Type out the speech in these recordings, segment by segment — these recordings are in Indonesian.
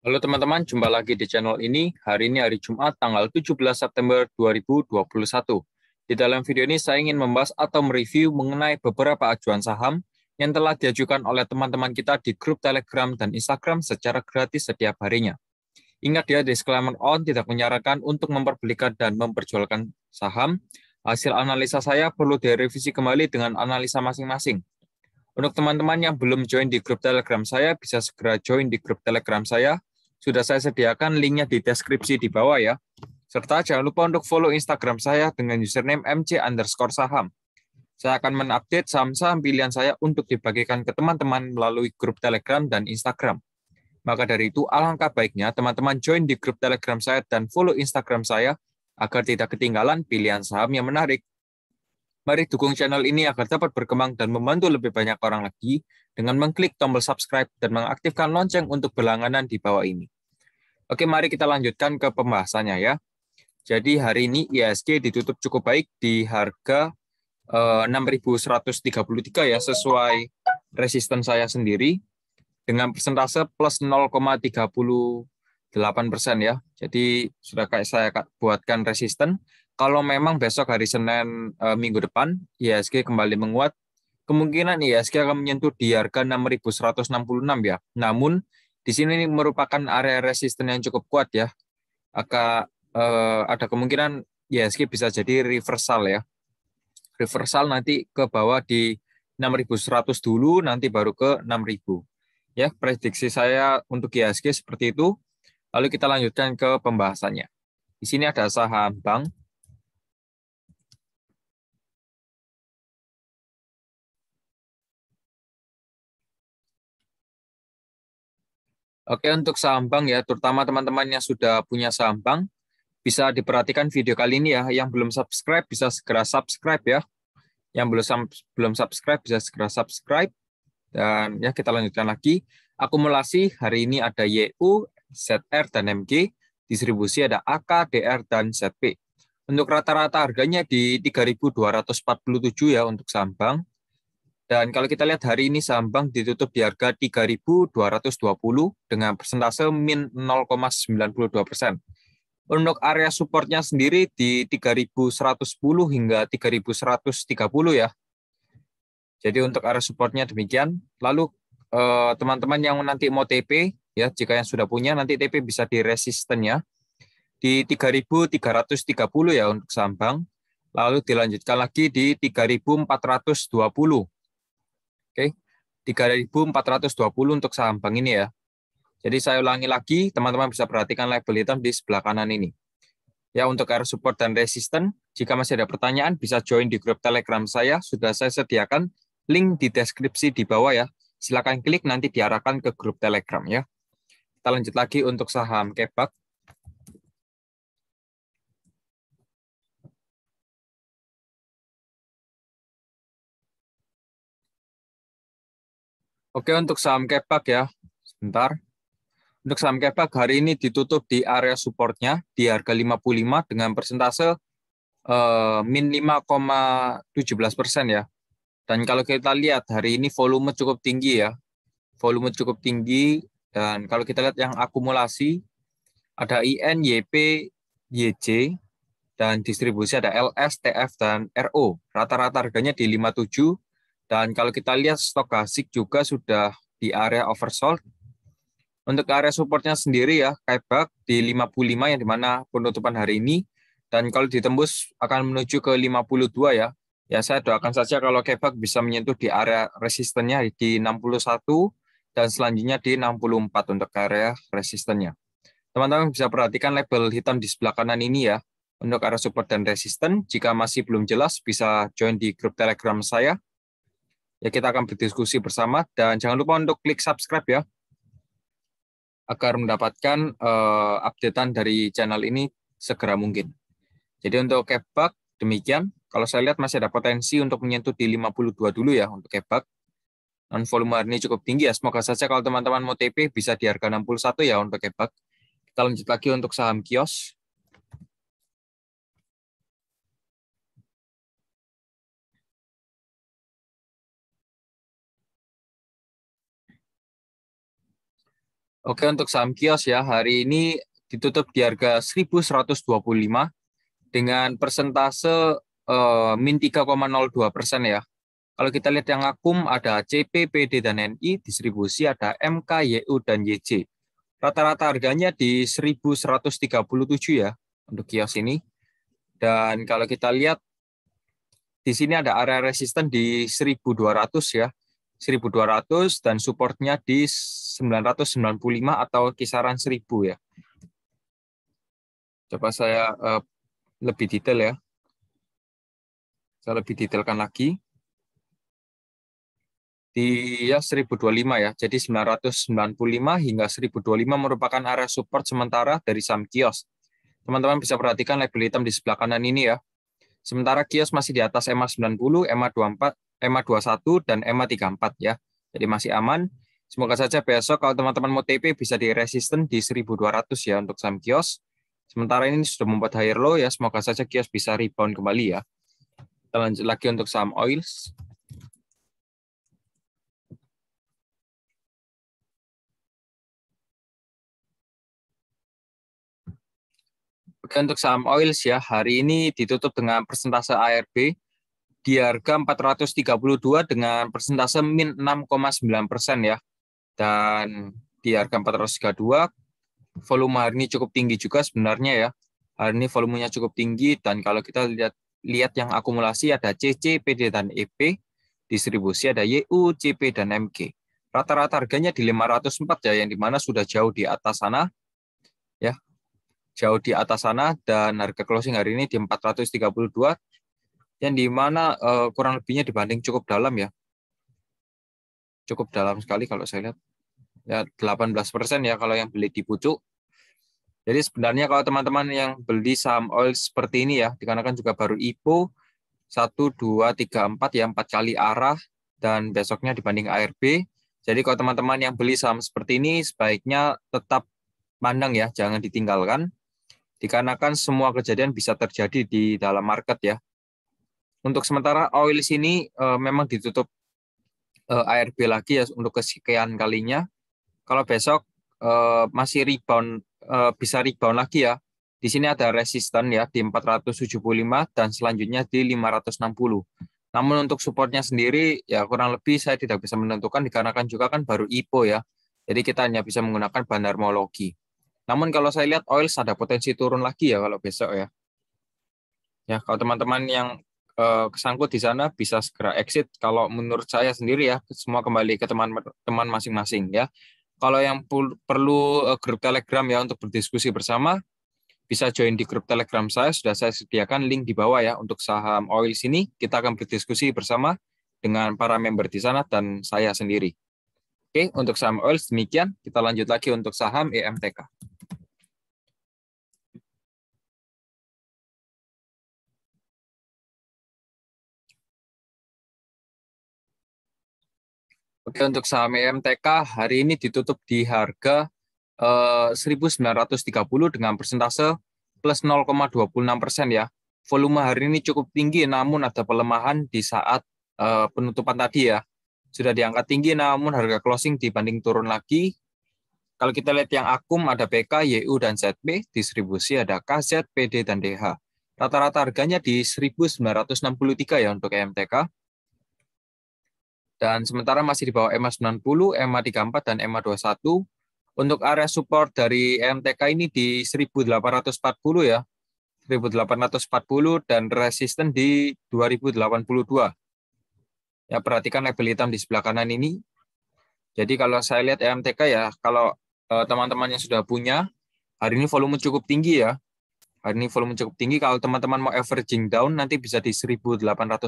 Halo teman-teman, jumpa lagi di channel ini. Hari ini hari Jumat, tanggal 17 September 2021. Di dalam video ini saya ingin membahas atau mereview mengenai beberapa ajuan saham yang telah diajukan oleh teman-teman kita di grup Telegram dan Instagram secara gratis setiap harinya. Ingat ya, disclaimer on tidak menyarankan untuk memperbelikan dan memperjualkan saham. Hasil analisa saya perlu direvisi kembali dengan analisa masing-masing. Untuk teman-teman yang belum join di grup Telegram saya, bisa segera join di grup Telegram saya. Sudah saya sediakan linknya di deskripsi di bawah ya. Serta jangan lupa untuk follow Instagram saya dengan username mc_saham. Saya akan mengupdate saham-saham pilihan saya untuk dibagikan ke teman-teman melalui grup Telegram dan Instagram. Maka dari itu, alangkah baiknya teman-teman join di grup Telegram saya dan follow Instagram saya agar tidak ketinggalan pilihan saham yang menarik. Mari dukung channel ini agar dapat berkembang dan membantu lebih banyak orang lagi dengan mengklik tombol subscribe dan mengaktifkan lonceng untuk berlangganan di bawah ini. Oke, mari kita lanjutkan ke pembahasannya ya. Jadi hari ini IHSG ditutup cukup baik di harga 6.133 ya, sesuai resisten saya sendiri dengan persentase plus 0,38% ya. Jadi sudah kayak saya buatkan resisten. Kalau memang besok hari Senin minggu depan IHSG kembali menguat, kemungkinan IHSG akan menyentuh di harga 6.166 ya. Namun di sini merupakan area resisten yang cukup kuat ya. Ada kemungkinan IHSG bisa jadi reversal ya. Reversal nanti ke bawah di 6.100 dulu, nanti baru ke 6.000. Ya, prediksi saya untuk IHSG seperti itu. Lalu kita lanjutkan ke pembahasannya. Di sini ada saham bank. Oke, untuk saham bank ya, terutama teman-teman yang sudah punya saham bank, bisa diperhatikan video kali ini ya. Yang belum subscribe bisa segera subscribe ya. Yang belum subscribe bisa segera subscribe. Dan ya kita lanjutkan lagi. Akumulasi hari ini ada YU, ZR, dan MG. Distribusi ada AK, DR, dan ZP. Untuk rata-rata harganya di 3.247 ya untuk saham bank. Dan kalau kita lihat hari ini saham bank ditutup di harga 3.220 dengan persentase min 0,92%. Untuk area supportnya sendiri di 3.110 hingga 3.130 ya. Jadi untuk area supportnya demikian. Lalu teman-teman yang nanti mau TP, ya jika yang sudah punya nanti TP bisa di resistennya di 3.330 ya untuk saham bank. Lalu dilanjutkan lagi di 3.420. Oke, 3.420 untuk saham bank ini ya. Jadi saya ulangi lagi, teman-teman bisa perhatikan label hitam di sebelah kanan ini. Ya, untuk area support dan resisten, jika masih ada pertanyaan, bisa join di grup Telegram saya. Sudah saya sediakan link di deskripsi di bawah ya. Silakan klik, nanti diarahkan ke grup Telegram ya. Kita lanjut lagi untuk saham Kebak. Oke, untuk saham Kebak ya. Sebentar. Untuk saham Kebak hari ini ditutup di area supportnya di harga 55 dengan persentase min 5,17% ya. Dan kalau kita lihat hari ini volume cukup tinggi ya. Volume cukup tinggi dan kalau kita lihat yang akumulasi ada IN, YP, YJ dan distribusi ada LS, TF dan RO. Rata-rata harganya di 57 dan kalau kita lihat stokastik juga sudah di area oversold. Untuk area supportnya sendiri ya, Kebak di 55 yang dimana penutupan hari ini. Dan kalau ditembus akan menuju ke 52 ya. Ya saya doakan saja kalau Kebak bisa menyentuh di area resistennya di 61 dan selanjutnya di 64 untuk area resistennya. Teman-teman bisa perhatikan label hitam di sebelah kanan ini ya. Untuk area support dan resisten, jika masih belum jelas bisa join di grup Telegram saya. Ya kita akan berdiskusi bersama dan jangan lupa untuk klik subscribe ya agar mendapatkan updatean dari channel ini segera mungkin. Jadi untuk Kebak demikian. Kalau saya lihat masih ada potensi untuk menyentuh di 52 dulu ya untuk Kebak. Dan volume hari ini cukup tinggi ya. Semoga saja kalau teman-teman mau TP bisa di harga 61 ya untuk Kebak. Kita lanjut lagi untuk saham kios. Oke, untuk saham kios ya, hari ini ditutup di harga 1.125 dengan persentase min 3,02% ya. Kalau kita lihat yang akum ada CP, PD, dan NI, distribusi ada MK, YU, dan YJ. Rata-rata harganya di 1.137 ya untuk kios ini. Dan kalau kita lihat di sini ada area resisten di 1.200 ya. 1.200 dan supportnya di 995 atau kisaran 1.000 ya. Coba saya lebih detail ya. Saya lebih detailkan lagi. Di ya 1025 ya. Jadi 995 hingga 1025 merupakan area support sementara dari saham kios. Teman-teman bisa perhatikan label hitam di sebelah kanan ini ya. Sementara kios masih di atas EMA 90, EMA 24, EMA 21 dan EMA 34 ya. Jadi masih aman. Semoga saja besok kalau teman-teman mau TP bisa di resisten di 1200 ya untuk saham kios. Sementara ini sudah membuat higher low ya. Semoga saja kios bisa rebound kembali ya. Kita lanjut lagi untuk saham oils. Oke, untuk saham oils ya, hari ini ditutup dengan persentase ARB di harga 432 dengan persentase min 6,9% ya. Dan di harga 432, volume hari ini cukup tinggi juga sebenarnya ya. Hari ini volumenya cukup tinggi dan kalau kita lihat yang akumulasi ada CC, PD, dan EP, distribusi ada YU, CP, dan MG. Rata-rata harganya di 504 ya, yang dimana sudah jauh di atas sana ya. Jauh di atas sana dan harga closing hari ini di 432 yang di mana kurang lebihnya dibanding cukup dalam ya. Cukup dalam sekali kalau saya lihat. Ya 18% ya kalau yang beli di pucuk. Jadi sebenarnya kalau teman-teman yang beli saham oil seperti ini ya, dikarenakan juga baru IPO 1 2 3 4 ya 4 kali arah dan besoknya dibanding ARB. Jadi kalau teman-teman yang beli saham seperti ini sebaiknya tetap pandang ya, jangan ditinggalkan. Dikarenakan semua kejadian bisa terjadi di dalam market ya. Untuk sementara oil sini memang ditutup ARB lagi ya untuk kesekian kalinya. Kalau besok masih rebound, bisa rebound lagi ya. Di sini ada resisten ya di 475 dan selanjutnya di 560. Namun untuk supportnya sendiri ya kurang lebih saya tidak bisa menentukan dikarenakan juga kan baru IPO ya. Jadi kita hanya bisa menggunakan bandarmologi. Namun kalau saya lihat oil ada potensi turun lagi ya kalau besok ya. Ya, kalau teman-teman yang kesangkut di sana bisa segera exit. Kalau menurut saya sendiri ya, semua kembali ke teman-teman masing-masing ya. Kalau yang perlu grup Telegram ya untuk berdiskusi bersama, bisa join di grup Telegram saya. Sudah saya sediakan link di bawah ya untuk saham oil sini. Kita akan berdiskusi bersama dengan para member di sana dan saya sendiri. Oke, untuk saham oil demikian. Kita lanjut lagi untuk saham EMTK. Oke, untuk saham EMTK hari ini ditutup di harga 1.930 dengan persentase plus 0,26% ya. Volume hari ini cukup tinggi, namun ada pelemahan di saat penutupan tadi ya. Sudah diangkat tinggi, namun harga closing dibanding turun lagi. Kalau kita lihat yang akum ada PK, YU, dan ZB, distribusi ada KZ, PD, dan DH. Rata-rata harganya di 1.963 ya untuk EMTK. Dan sementara masih di bawah EMA 90, EMA 34, dan EMA 21. Untuk area support dari EMTK ini di 1840 ya. 1840 dan resisten di 2082. Ya, perhatikan label hitam di sebelah kanan ini. Jadi kalau saya lihat EMTK ya, kalau teman-teman yang sudah punya, hari ini volume cukup tinggi ya. Hari ini volume cukup tinggi. Kalau teman-teman mau averaging down, nanti bisa di 1840.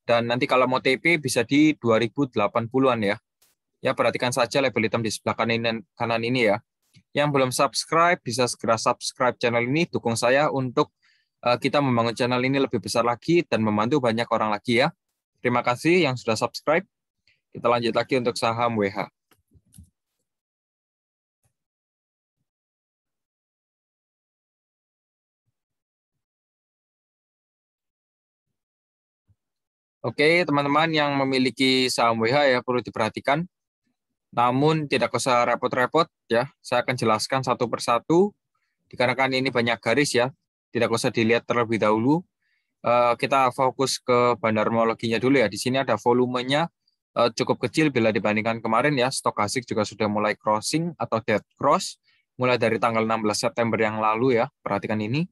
Dan nanti kalau mau TP bisa di 2080-an ya. Ya, perhatikan saja label hitam di sebelah kanan ini ya. Yang belum subscribe, bisa segera subscribe channel ini. Dukung saya untuk kita membangun channel ini lebih besar lagi dan membantu banyak orang lagi ya. Terima kasih yang sudah subscribe. Kita lanjut lagi untuk saham WH. Oke, teman-teman yang memiliki saham WH ya perlu diperhatikan. Namun tidak usah repot-repot ya, saya akan jelaskan satu persatu. Dikarenakan ini banyak garis ya, tidak usah dilihat terlebih dahulu. Kita fokus ke bandarmologinya dulu ya. Di sini ada volumenya cukup kecil bila dibandingkan kemarin ya. Stokastik juga sudah mulai crossing atau dead cross mulai dari tanggal 16 September yang lalu ya. Perhatikan ini.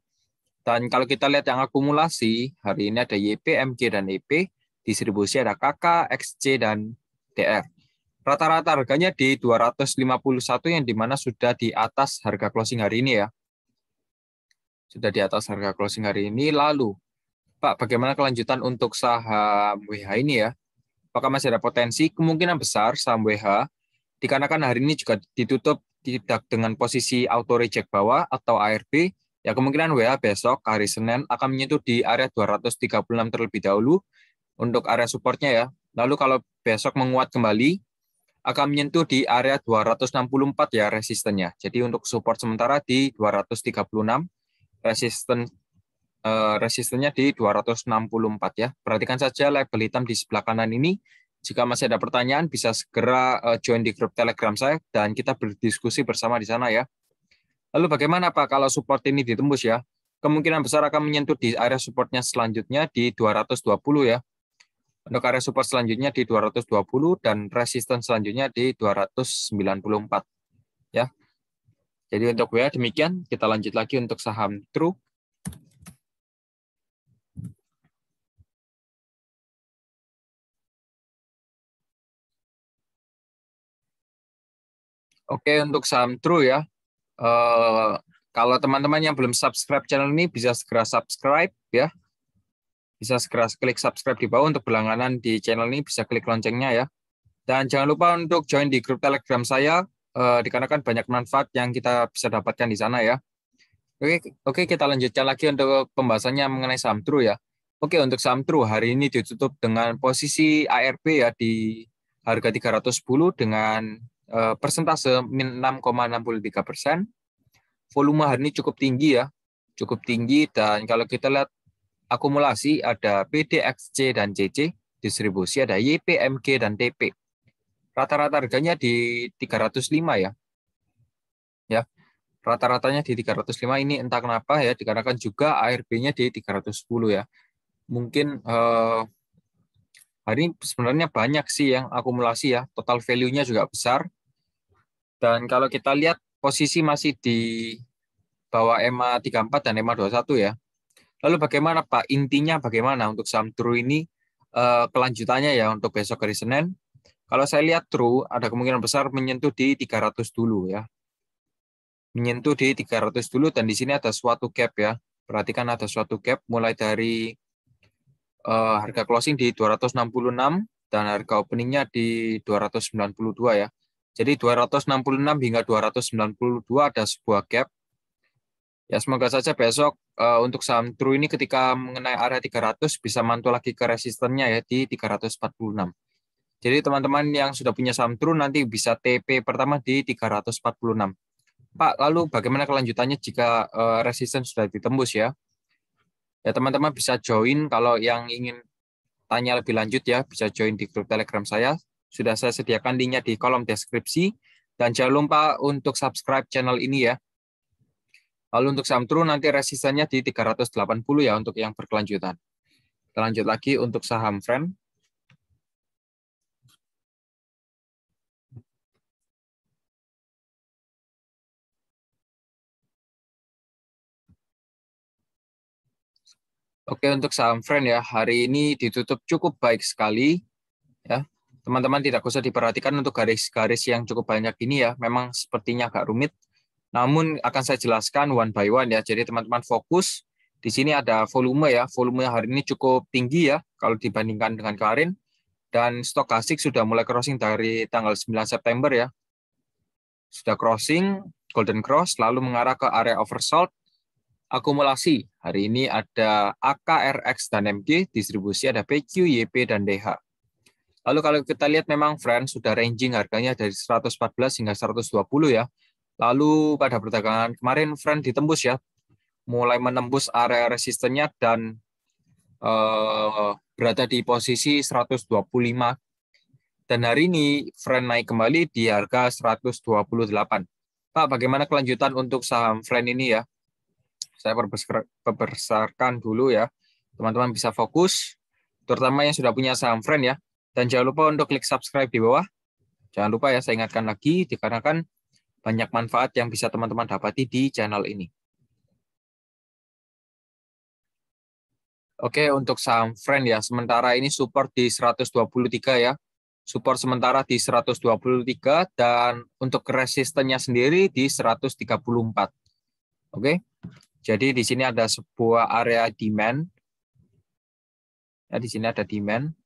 Dan kalau kita lihat yang akumulasi, hari ini ada YP, MG, dan EP. Distribusi ada KK, XC, dan DR. Rata-rata harganya di 251 yang dimana sudah di atas harga closing hari ini ya. Sudah di atas harga closing hari ini. Lalu, Pak, bagaimana kelanjutan untuk saham WH ini ya? Apakah masih ada potensi? Kemungkinan besar saham WH, dikarenakan hari ini juga ditutup tidak dengan posisi auto reject bawah atau ARB, ya kemungkinan WH besok hari Senin akan menyentuh di area 236 terlebih dahulu untuk area supportnya ya. Lalu kalau besok menguat kembali, akan menyentuh di area 264 ya resistennya. Jadi untuk support sementara di 236, resistennya di 264 ya. Perhatikan saja label hitam di sebelah kanan ini. Jika masih ada pertanyaan bisa segera join di grup Telegram saya dan kita berdiskusi bersama di sana ya. Lalu bagaimana Pak kalau support ini ditembus ya? Kemungkinan besar akan menyentuh di area supportnya selanjutnya di 220 ya. Untuk area support selanjutnya di 220 dan resisten selanjutnya di 294 ya. Jadi untuk WA demikian, kita lanjut lagi untuk saham True. Oke, untuk saham True ya. Kalau teman-teman yang belum subscribe channel ini bisa segera subscribe ya. Bisa segera klik subscribe di bawah untuk berlangganan di channel ini, bisa klik loncengnya ya. Dan jangan lupa untuk join di grup Telegram saya, dikarenakan banyak manfaat yang kita bisa dapatkan di sana ya. Oke, kita lanjutkan lagi untuk pembahasannya mengenai saham True ya. Oke, untuk saham True hari ini ditutup dengan posisi ARB ya di harga 310 dengan persentase min 6,63%. Volume hari ini cukup tinggi ya, cukup tinggi dan kalau kita lihat akumulasi ada PD, XC, dan CC, distribusi ada YP, MG, dan TP. Rata-rata harganya di 305 ya. Ya, rata-ratanya di 305 ini entah kenapa ya, dikarenakan juga ARB-nya di 310 ya. Mungkin hari ini sebenarnya banyak sih yang akumulasi ya, total value-nya juga besar. Dan kalau kita lihat posisi masih di bawah EMA 34 dan EMA 21 ya. Lalu bagaimana Pak? Intinya bagaimana untuk saham True ini kelanjutannya ya untuk besok hari Senin? Kalau saya lihat True ada kemungkinan besar menyentuh di 300 dulu ya. Menyentuh di 300 dulu dan di sini ada suatu gap ya. Perhatikan ada suatu gap mulai dari harga closing di 266 dan harga openingnya di 292 ya. Jadi 266 hingga 292 ada sebuah gap. Ya semoga saja besok untuk saham True ini ketika mengenai area 300 bisa mantul lagi ke resistennya ya di 346. Jadi teman-teman yang sudah punya saham True nanti bisa TP pertama di 346. Pak, lalu bagaimana kelanjutannya jika resisten sudah ditembus ya? Ya teman-teman bisa join kalau yang ingin tanya lebih lanjut ya, bisa join di grup Telegram saya. Sudah saya sediakan linknya di kolom deskripsi. Dan jangan lupa untuk subscribe channel ini ya. Lalu untuk saham True nanti resistennya di 380 ya untuk yang berkelanjutan. Kita lanjut lagi untuk saham Friend. Oke, untuk saham Friend ya, hari ini ditutup cukup baik sekali ya. Teman-teman tidak usah diperhatikan untuk garis-garis yang cukup banyak ini ya, memang sepertinya agak rumit. Namun akan saya jelaskan one by one ya. Jadi teman-teman fokus. Di sini ada volume ya. Volume hari ini cukup tinggi ya kalau dibandingkan dengan kemarin. Dan stokastik sudah mulai crossing dari tanggal 9 September ya. Sudah crossing, golden cross, lalu mengarah ke area oversold. Akumulasi, hari ini ada AK, RX, dan MG, distribusi ada PQ, YP, dan DH. Lalu kalau kita lihat memang Friend sudah ranging harganya dari 114 hingga 120 ya. Lalu pada perdagangan kemarin Friend ditembus ya, mulai menembus area resistennya dan berada di posisi 125. Dan hari ini Friend naik kembali di harga 128. Pak, bagaimana kelanjutan untuk saham Friend ini ya? Saya perbesarkan dulu ya. Teman-teman bisa fokus, terutama yang sudah punya saham Friend ya. Dan jangan lupa untuk klik subscribe di bawah. Jangan lupa ya, saya ingatkan lagi, dikarenakan banyak manfaat yang bisa teman-teman dapati di channel ini. Oke, untuk saham Friend ya, sementara ini support di 123 ya. Support sementara di 123 dan untuk resistennya sendiri di 134. Oke. Jadi di sini ada sebuah area demand. Ya, di sini ada demand.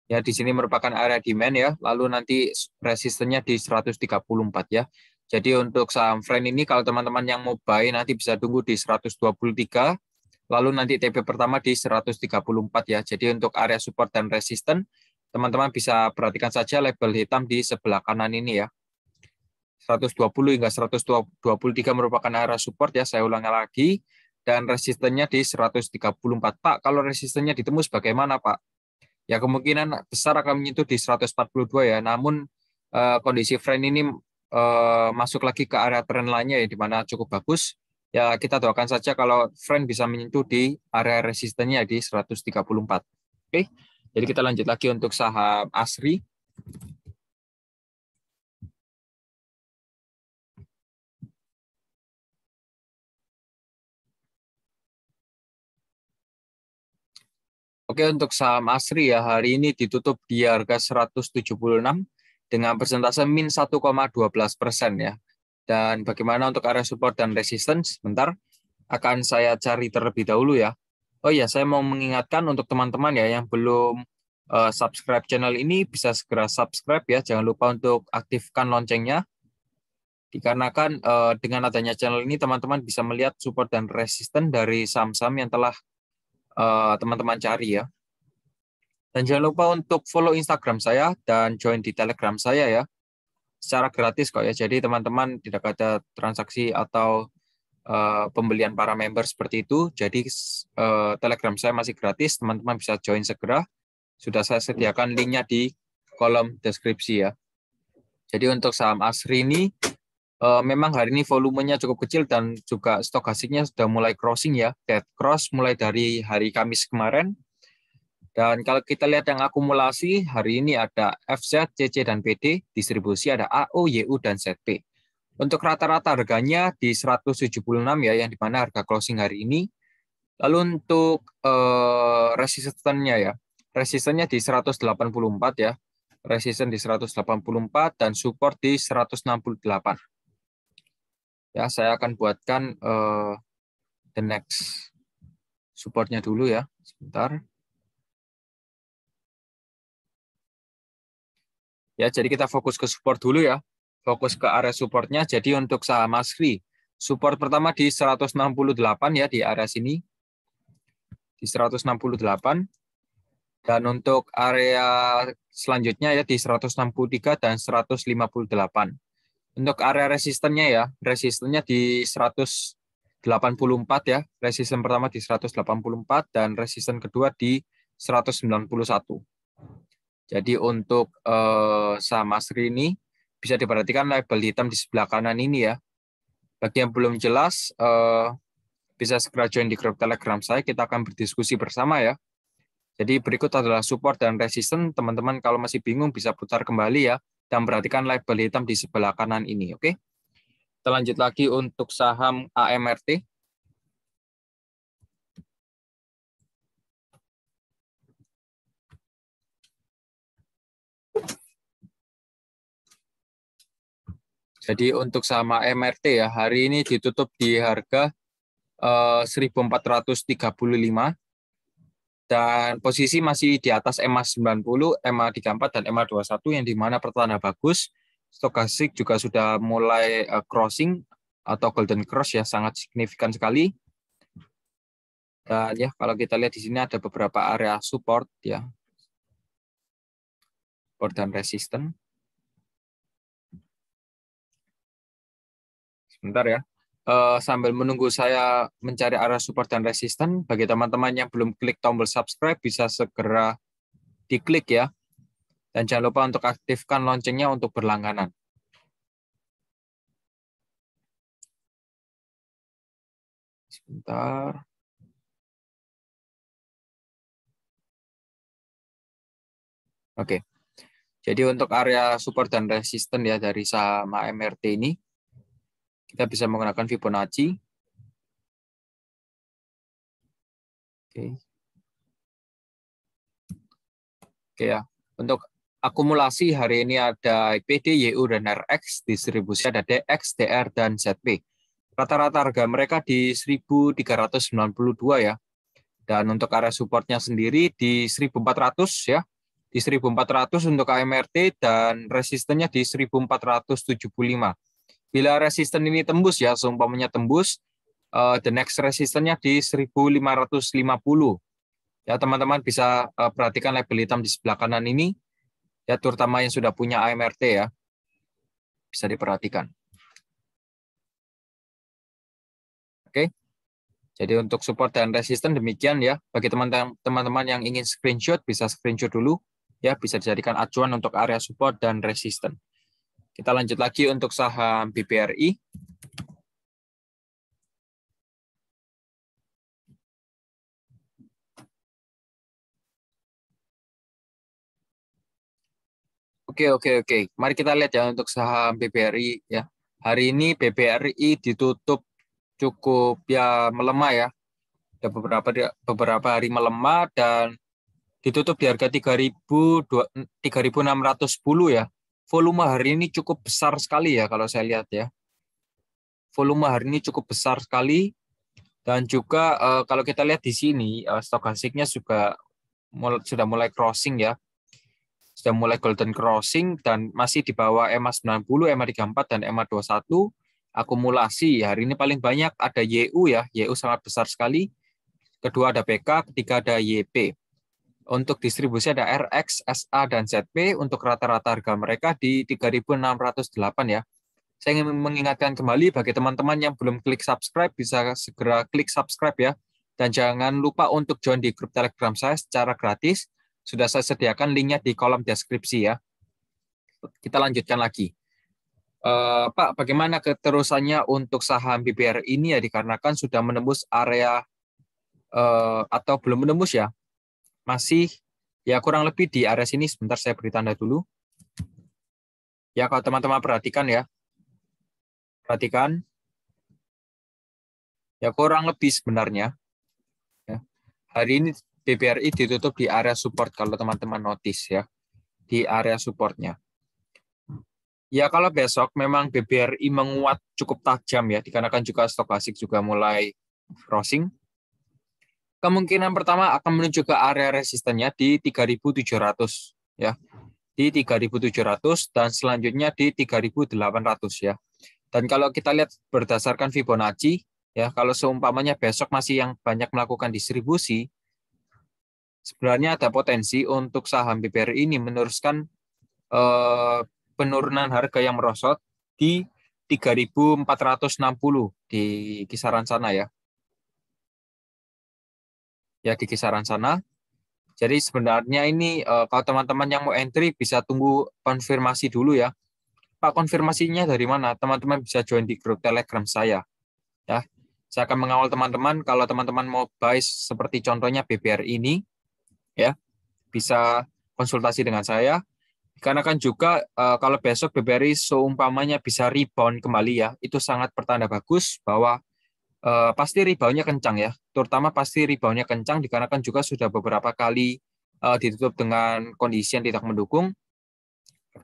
Ya, di sini merupakan area demand ya. Lalu nanti resistennya di 134 ya. Jadi untuk saham Friend ini kalau teman-teman yang mau buy nanti bisa tunggu di 123. Lalu nanti TP pertama di 134 ya. Jadi untuk area support dan resisten, teman-teman bisa perhatikan saja label hitam di sebelah kanan ini ya. 120 hingga 123 merupakan area support ya, saya ulangi lagi. Dan resistennya di 134. Pak, kalau resistennya ditembus bagaimana Pak? Ya kemungkinan besar akan menyentuh di 142 ya. Namun kondisi Friend ini masuk lagi ke area trend lainnya ya, di mana cukup bagus. Ya kita doakan saja kalau Friend bisa menyentuh di area resistennya di 134. Oke, jadi kita lanjut lagi untuk saham ASRI. Oke, untuk saham ASRI ya, hari ini ditutup di harga 176 dengan persentase min 1,12% ya. Dan bagaimana untuk area support dan resistance? Sebentar, akan saya cari terlebih dahulu ya. Oh iya, saya mau mengingatkan untuk teman-teman ya yang belum subscribe channel ini, bisa segera subscribe ya. Jangan lupa untuk aktifkan loncengnya. Dikarenakan dengan adanya channel ini, teman-teman bisa melihat support dan resisten dari saham-saham yang telah teman-teman cari ya. Dan jangan lupa untuk follow Instagram saya dan join di Telegram saya ya. Secara gratis kok ya. Jadi teman-teman tidak ada transaksi atau pembelian para member seperti itu. Jadi Telegram saya masih gratis. Teman-teman bisa join segera. Sudah saya sediakan linknya di kolom deskripsi ya. Jadi untuk saham ASRI ini memang hari ini volumenya cukup kecil dan juga stokastiknya sudah mulai crossing ya. Dead cross mulai dari hari Kamis kemarin. Dan kalau kita lihat yang akumulasi, hari ini ada FZ, CC, dan PD, distribusi ada AO, YU, dan ZP. Untuk rata-rata harganya di 176 ya, yang dimana harga closing hari ini. Lalu untuk resistennya ya, resistennya di 184 ya, resisten di 184 dan support di 168. Ya, saya akan buatkan the next supportnya dulu ya, sebentar. Ya, jadi kita fokus ke support dulu ya. Fokus ke area supportnya. Jadi untuk saham ASRI, support pertama di 168 ya, di area sini. Di 168. Dan untuk area selanjutnya ya di 163 dan 158. Untuk area resistennya ya, resistennya di 184 ya. Resisten pertama di 184 dan resisten kedua di 191. Jadi untuk saham ASRI ini bisa diperhatikan label hitam di sebelah kanan ini ya. Bagi yang belum jelas, bisa segera join di grup Telegram saya. Kita akan berdiskusi bersama ya. Jadi berikut adalah support dan resisten. Teman-teman kalau masih bingung bisa putar kembali ya. Dan perhatikan label hitam di sebelah kanan ini. Oke. Kita lanjut lagi untuk saham AMRT. Jadi untuk saham AMRT ya, hari ini ditutup di harga 1.435 dan posisi masih di atas EMA 90, EMA 34 dan EMA 21 yang dimana pertahanan bagus. Stokastik juga sudah mulai crossing atau golden cross ya, sangat signifikan sekali. Dan ya kalau kita lihat di sini ada beberapa area support ya, support dan resisten. Sebentar ya. sambil menunggu saya mencari area support dan resisten, bagi teman-teman yang belum klik tombol subscribe, bisa segera diklik ya. Dan jangan lupa untuk aktifkan loncengnya untuk berlangganan. Sebentar. Oke. Jadi untuk area support dan resisten ya dari saham AMRT ini, kita bisa menggunakan Fibonacci. Oke. Oke ya. Untuk akumulasi hari ini ada PD, YU, dan RX. Distribusi ada DX, DR, dan ZP. Rata-rata harga mereka di 1.392 ya. Dan untuk area supportnya sendiri di 1.400 ya. Di 1.400 untuk AMRT dan resistennya di 1.475. Bila resisten ini tembus ya, seumpamanya tembus, the next resistennya di 1.550. Ya, teman-teman bisa perhatikan label hitam di sebelah kanan ini, ya terutama yang sudah punya AMRT ya, bisa diperhatikan. Oke, jadi untuk support dan resisten demikian ya. Bagi teman-teman yang ingin screenshot, bisa screenshot dulu, ya bisa dijadikan acuan untuk area support dan resisten. Kita lanjut lagi untuk saham BBRI. Oke. Mari kita lihat ya untuk saham BBRI ya. Hari ini BBRI ditutup cukup ya melemah ya. Ada beberapa hari melemah dan ditutup di harga 3.610 ya. Volume hari ini cukup besar sekali ya kalau saya lihat ya. Volume hari ini cukup besar sekali dan juga kalau kita lihat di sini stokastiknya juga sudah mulai crossing ya. Sudah mulai golden crossing dan masih di bawah EMA 90, EMA 34 dan EMA 21. Akumulasi hari ini paling banyak ada YU ya. YU sangat besar sekali. Kedua ada PK, ketiga ada YP. Untuk distribusi ada RX, SA, dan ZP. Untuk rata-rata harga mereka di 3.608 ya. Saya ingin mengingatkan kembali bagi teman-teman yang belum klik subscribe, bisa segera klik subscribe ya. Dan jangan lupa untuk join di grup Telegram saya secara gratis. Sudah saya sediakan linknya di kolom deskripsi ya. Kita lanjutkan lagi. Pak, bagaimana keterusannya untuk saham BBR ini ya dikarenakan sudah menembus area atau belum menembus ya? Masih ya kurang lebih di area sini. Sebentar saya beri tanda dulu. Ya kalau teman-teman perhatikan ya. Perhatikan. Ya kurang lebih sebenarnya. Ya. Hari ini BBRI ditutup di area support kalau teman-teman notice ya. Di area supportnya. Ya kalau besok memang BBRI menguat cukup tajam ya. Dikarenakan juga stokastik juga mulai crossing. Kemungkinan pertama akan menuju ke area resistennya di 3.700 ya. Di 3.700 dan selanjutnya di 3.800 ya. Dan kalau kita lihat berdasarkan Fibonacci ya, kalau seumpamanya besok masih yang banyak melakukan distribusi, sebenarnya ada potensi untuk saham BBRI ini meneruskan penurunan harga yang merosot di 3.460 di kisaran sana ya. Ya di kisaran sana. Jadi sebenarnya ini kalau teman-teman yang mau entry bisa tunggu konfirmasi dulu ya. Pak, konfirmasinya dari mana? Teman-teman bisa join di grup Telegram saya. Ya, saya akan mengawal teman-teman. Kalau teman-teman mau buy seperti contohnya BBR ini, ya bisa konsultasi dengan saya. Karena kan juga kalau besok BBRI seumpamanya bisa rebound kembali ya, itu sangat pertanda bagus bahwa pasti reboundnya kencang ya, terutama pasti reboundnya kencang dikarenakan juga sudah beberapa kali ditutup dengan kondisi yang tidak mendukung.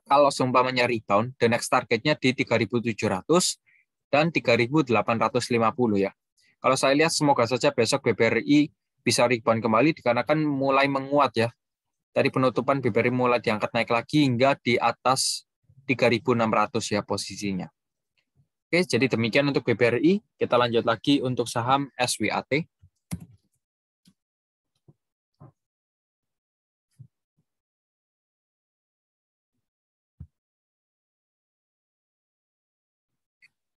Kalau seumpamanya rebound, the next targetnya di 3.700 dan 3.850 ya. Kalau saya lihat semoga saja besok BBRI bisa rebound kembali dikarenakan mulai menguat ya. Dari penutupan BBRI mulai diangkat naik lagi hingga di atas 3.600 ya posisinya. Oke, jadi demikian untuk BBRI. Kita lanjut lagi untuk saham SWAT.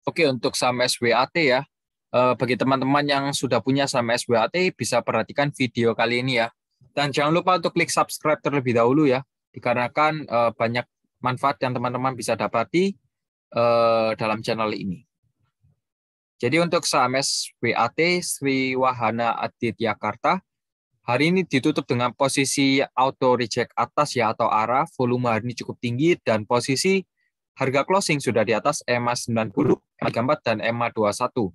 Oke, untuk saham SWAT ya, bagi teman-teman yang sudah punya saham SWAT bisa perhatikan video kali ini ya. Dan jangan lupa untuk klik subscribe terlebih dahulu ya, dikarenakan banyak manfaat yang teman-teman bisa dapati dalam channel ini. Jadi untuk saham SWAT Sri Wahana Aditya Karta hari ini ditutup dengan posisi auto reject atas ya atau arah, volume hari ini cukup tinggi dan posisi harga closing sudah di atas EMA 90, EMA 34 dan EMA 21.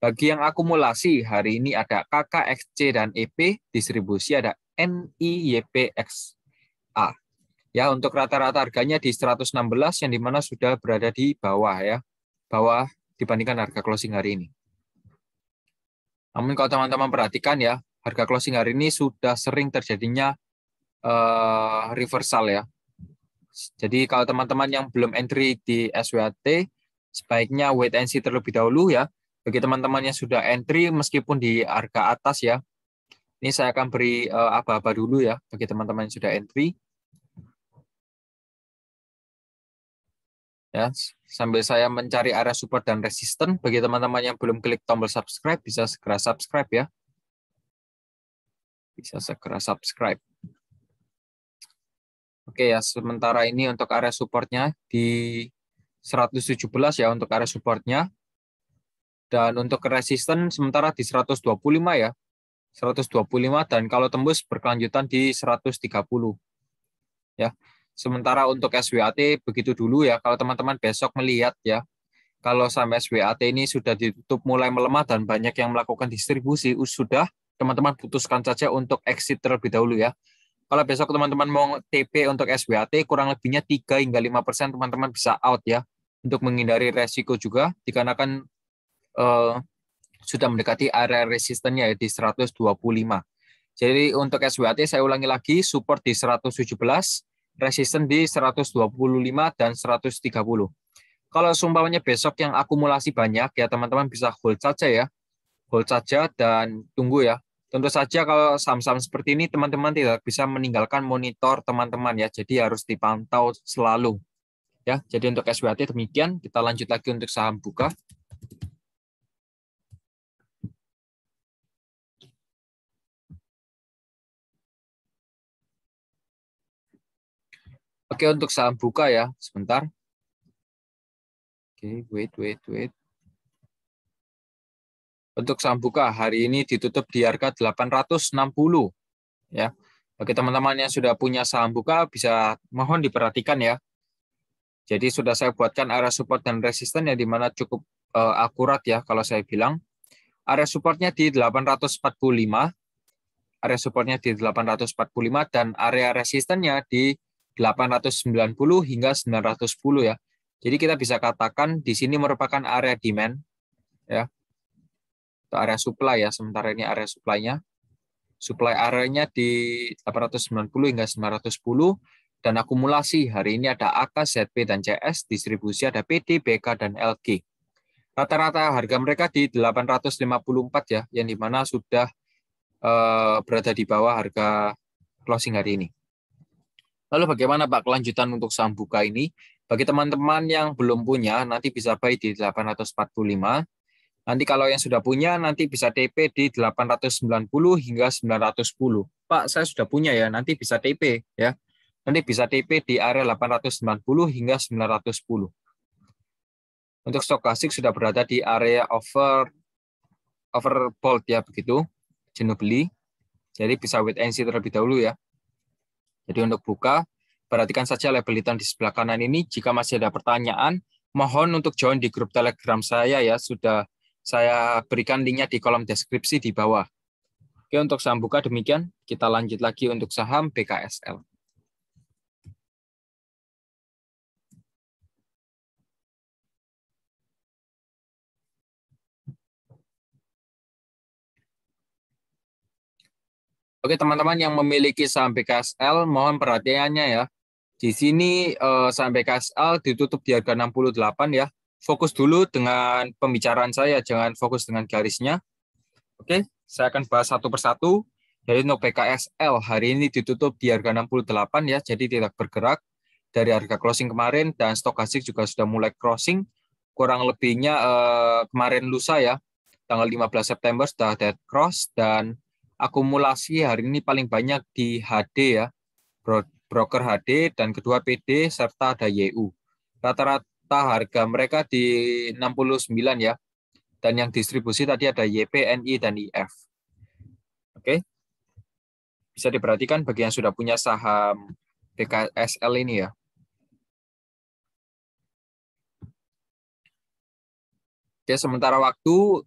Bagi yang akumulasi hari ini ada KKXC dan EP, distribusi ada NIYPXA. Ya, untuk rata-rata harganya di 116 yang dimana sudah berada di bawah ya. Bawah dibandingkan harga closing hari ini. Namun kalau teman-teman perhatikan ya, harga closing hari ini sudah sering terjadinya reversal ya. Jadi kalau teman-teman yang belum entry di SWAT, sebaiknya wait and see terlebih dahulu ya. Bagi teman-teman yang sudah entry meskipun di harga atas ya, ini saya akan beri aba-aba dulu ya bagi teman-teman yang sudah entry. Ya, sambil saya mencari area support dan resisten, bagi teman-teman yang belum klik tombol subscribe bisa segera subscribe ya. Bisa segera subscribe. Oke ya, sementara ini untuk area supportnya di 117 ya untuk area supportnya. Dan untuk resisten sementara di 125 ya. 125 dan kalau tembus berkelanjutan di 130. Ya. Sementara untuk SWAT begitu dulu ya. Kalau teman-teman besok melihat ya, kalau saham SWAT ini sudah ditutup mulai melemah dan banyak yang melakukan distribusi, sudah teman-teman putuskan saja untuk exit terlebih dahulu ya. Kalau besok teman-teman mau TP untuk SWAT, kurang lebihnya 3 hingga 5% teman-teman bisa out ya. Untuk menghindari resiko juga, dikarenakan sudah mendekati area resistennya ya, di 125. Jadi untuk SWAT saya ulangi lagi, support di 117, resisten di 125 dan 130. Kalau seumpamanya besok yang akumulasi banyak ya teman-teman bisa hold saja ya. Hold saja dan tunggu ya. Tentu saja kalau saham-saham seperti ini teman-teman tidak bisa meninggalkan monitor teman-teman ya. Jadi harus dipantau selalu. Ya, jadi untuk SWAT demikian, kita lanjut lagi untuk saham Buka. Oke, untuk saham Buka ya, sebentar. Oke, wait. Untuk saham Buka hari ini ditutup di harga 860 ya. Bagi teman-teman yang sudah punya saham Buka bisa mohon diperhatikan ya. Jadi sudah saya buatkan area support dan resisten yang dimana cukup akurat ya kalau saya bilang. Area supportnya di 845, area supportnya di 845 dan area resistennya di 890 hingga 910 ya. Jadi kita bisa katakan di sini merupakan area demand ya. Atau area supply ya, sementara ini area supply-nya. Supply area-nya di 890 hingga 910 dan akumulasi hari ini ada AK, ZP dan CS, distribusi ada PD, BK dan LG. Rata-rata harga mereka di 854 ya, yang dimana sudah berada di bawah harga closing hari ini. Lalu bagaimana Pak kelanjutan untuk saham Buka ini? Bagi teman-teman yang belum punya, nanti bisa buy di 845. Nanti kalau yang sudah punya, nanti bisa TP di 890 hingga 910. Pak, saya sudah punya ya, nanti bisa TP ya. Nanti bisa TP di area 890 hingga 910. Untuk stokastik sudah berada di area overbought ya begitu, jenuh beli. Jadi bisa wait and see terlebih dahulu ya. Jadi untuk Buka, perhatikan saja label hitam di sebelah kanan ini. Jika masih ada pertanyaan, mohon untuk join di grup Telegram saya ya. Sudah saya berikan linknya di kolom deskripsi di bawah. Oke, untuk saham Buka demikian. Kita lanjut lagi untuk saham BKSL. Oke, teman-teman yang memiliki saham BKSL, mohon perhatiannya ya. Di sini saham BKSL ditutup di harga 68 ya. Fokus dulu dengan pembicaraan saya, jangan fokus dengan garisnya. Oke, saya akan bahas satu persatu. Jadi untuk BKSL hari ini ditutup di harga 68 ya, jadi tidak bergerak dari harga closing kemarin dan stokastik juga sudah mulai crossing. kurang lebihnya kemarin lusa ya, tanggal 15 September sudah dead cross, dan akumulasi hari ini paling banyak di HD ya, broker HD, dan kedua PD, serta ada YU. Rata-rata harga mereka di 69 ya, dan yang distribusi tadi ada YP, NI, dan IF. Oke, bisa diperhatikan bagi yang sudah punya saham BKSL ini ya. Oke, sementara waktu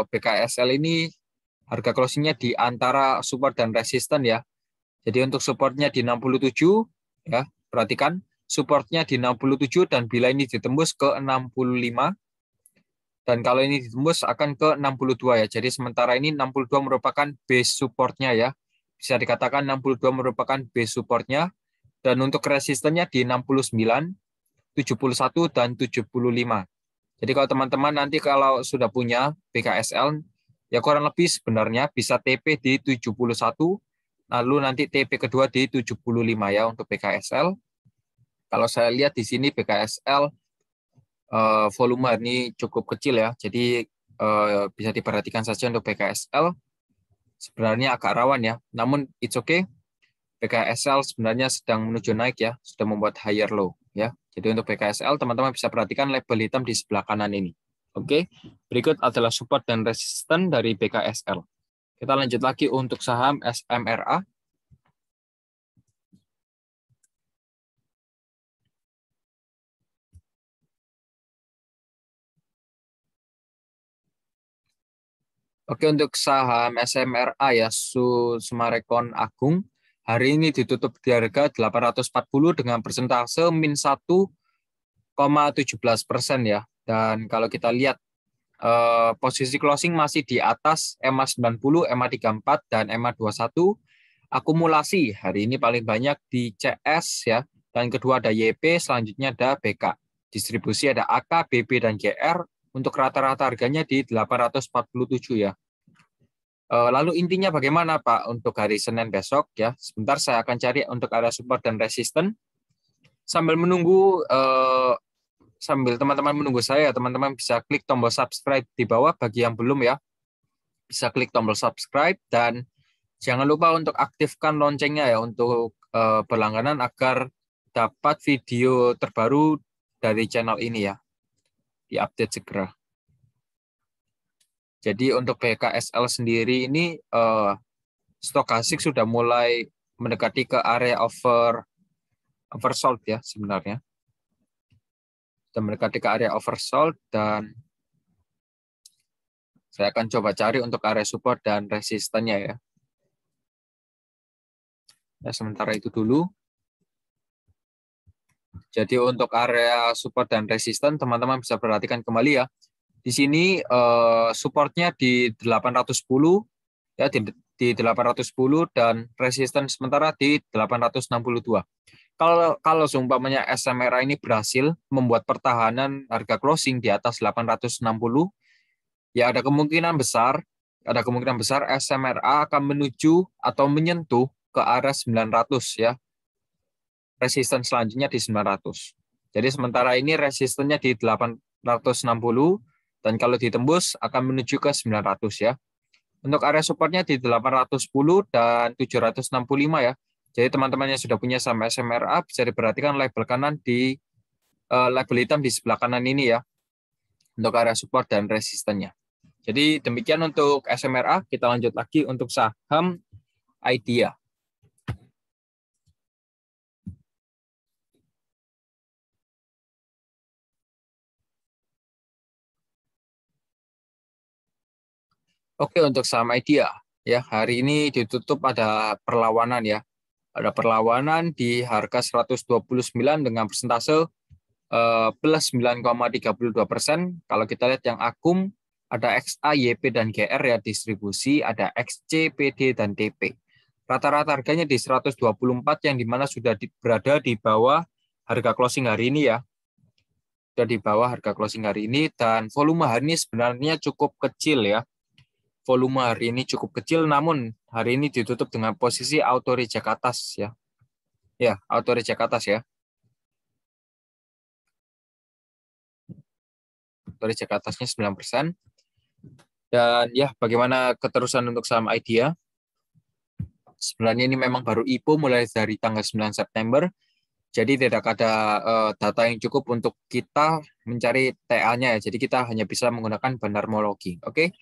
BKSL ini harga closingnya di antara support dan resisten ya. Jadi untuk supportnya di 67 ya, perhatikan supportnya di 67, dan bila ini ditembus ke 65, dan kalau ini ditembus akan ke 62 ya. Jadi sementara ini 62 merupakan base supportnya ya. Bisa dikatakan 62 merupakan base supportnya, dan untuk resistennya di 69, 71, dan 75. Jadi kalau teman-teman nanti kalau sudah punya BKSL, ya kurang lebih sebenarnya bisa TP di 71, lalu nanti TP kedua di 75 ya untuk BKSL. Kalau saya lihat di sini BKSL volume ini cukup kecil ya, jadi bisa diperhatikan saja untuk BKSL. Sebenarnya agak rawan ya, namun it's okay. BKSL sebenarnya sedang menuju naik ya, sudah membuat higher low ya. Jadi untuk BKSL teman-teman bisa perhatikan label hitam di sebelah kanan ini. Oke, berikut adalah support dan resisten dari BKSL. Kita lanjut lagi untuk saham SMRA. Oke, untuk saham SMRA ya, Sumarekon Agung, hari ini ditutup di harga 840 dengan persentase min 1,17% ya. Dan kalau kita lihat posisi closing masih di atas EMA 90, EMA 34, dan EMA 21. Akumulasi hari ini paling banyak di CS ya, dan kedua ada YP, selanjutnya ada BK. Distribusi ada AK, BP, dan GR. Untuk rata-rata harganya di 847 ya. Lalu intinya bagaimana Pak untuk hari Senin besok ya? Sebentar saya akan cari untuk area support dan resisten. Sambil menunggu, sambil teman-teman menunggu saya, teman-teman bisa klik tombol subscribe di bawah bagi yang belum ya. Bisa klik tombol subscribe, dan jangan lupa untuk aktifkan loncengnya ya untuk berlangganan agar dapat video terbaru dari channel ini ya. Diupdate segera. Jadi untuk BKSL sendiri ini stokastik sudah mulai mendekati ke area oversold ya sebenarnya. Sudah mendekati ke area oversold, dan saya akan coba cari untuk area support dan resistennya ya. Ya, sementara itu dulu. Jadi untuk area support dan resisten teman-teman bisa perhatikan kembali ya. Di sini supportnya di 810 ya, di 810, dan resisten sementara di 862. Kalau seumpamanya SMRA ini berhasil membuat pertahanan harga closing di atas 860, ya ada kemungkinan besar SMRA akan menuju atau menyentuh ke arah 900 ya. Resisten selanjutnya di 900. Jadi sementara ini resistennya di 860, dan kalau ditembus akan menuju ke 900 ya. Untuk area supportnya di 810 dan 765 ya. Jadi teman-teman yang sudah punya saham SMRA bisa diperhatikan label kanan di label hitam di sebelah kanan ini ya. Untuk area support dan resistennya. Jadi demikian untuk SMRA, kita lanjut lagi untuk saham IDEA. Oke, untuk saham IDEA ya, hari ini ditutup ada perlawanan ya. Ada perlawanan di harga 129 dengan persentase plus 9,32%. Kalau kita lihat yang akum ada XA, YP, dan GR ya, distribusi ada XC, PD, dan TP. Rata-rata harganya di 124, yang dimana sudah berada di bawah harga closing hari ini ya. Sudah di bawah harga closing hari ini, dan volume hari ini sebenarnya cukup kecil ya. Volume hari ini cukup kecil, namun hari ini ditutup dengan posisi auto reject atas ya. Ya, auto reject atas ya. sorry cek atasnya 9%. Dan ya, bagaimana keterusan untuk saham Idea? Sebenarnya ini memang baru IPO mulai dari tanggal 9 September. Jadi tidak ada data yang cukup untuk kita mencari TA-nya ya. Jadi kita hanya bisa menggunakan bandarmologi. Oke.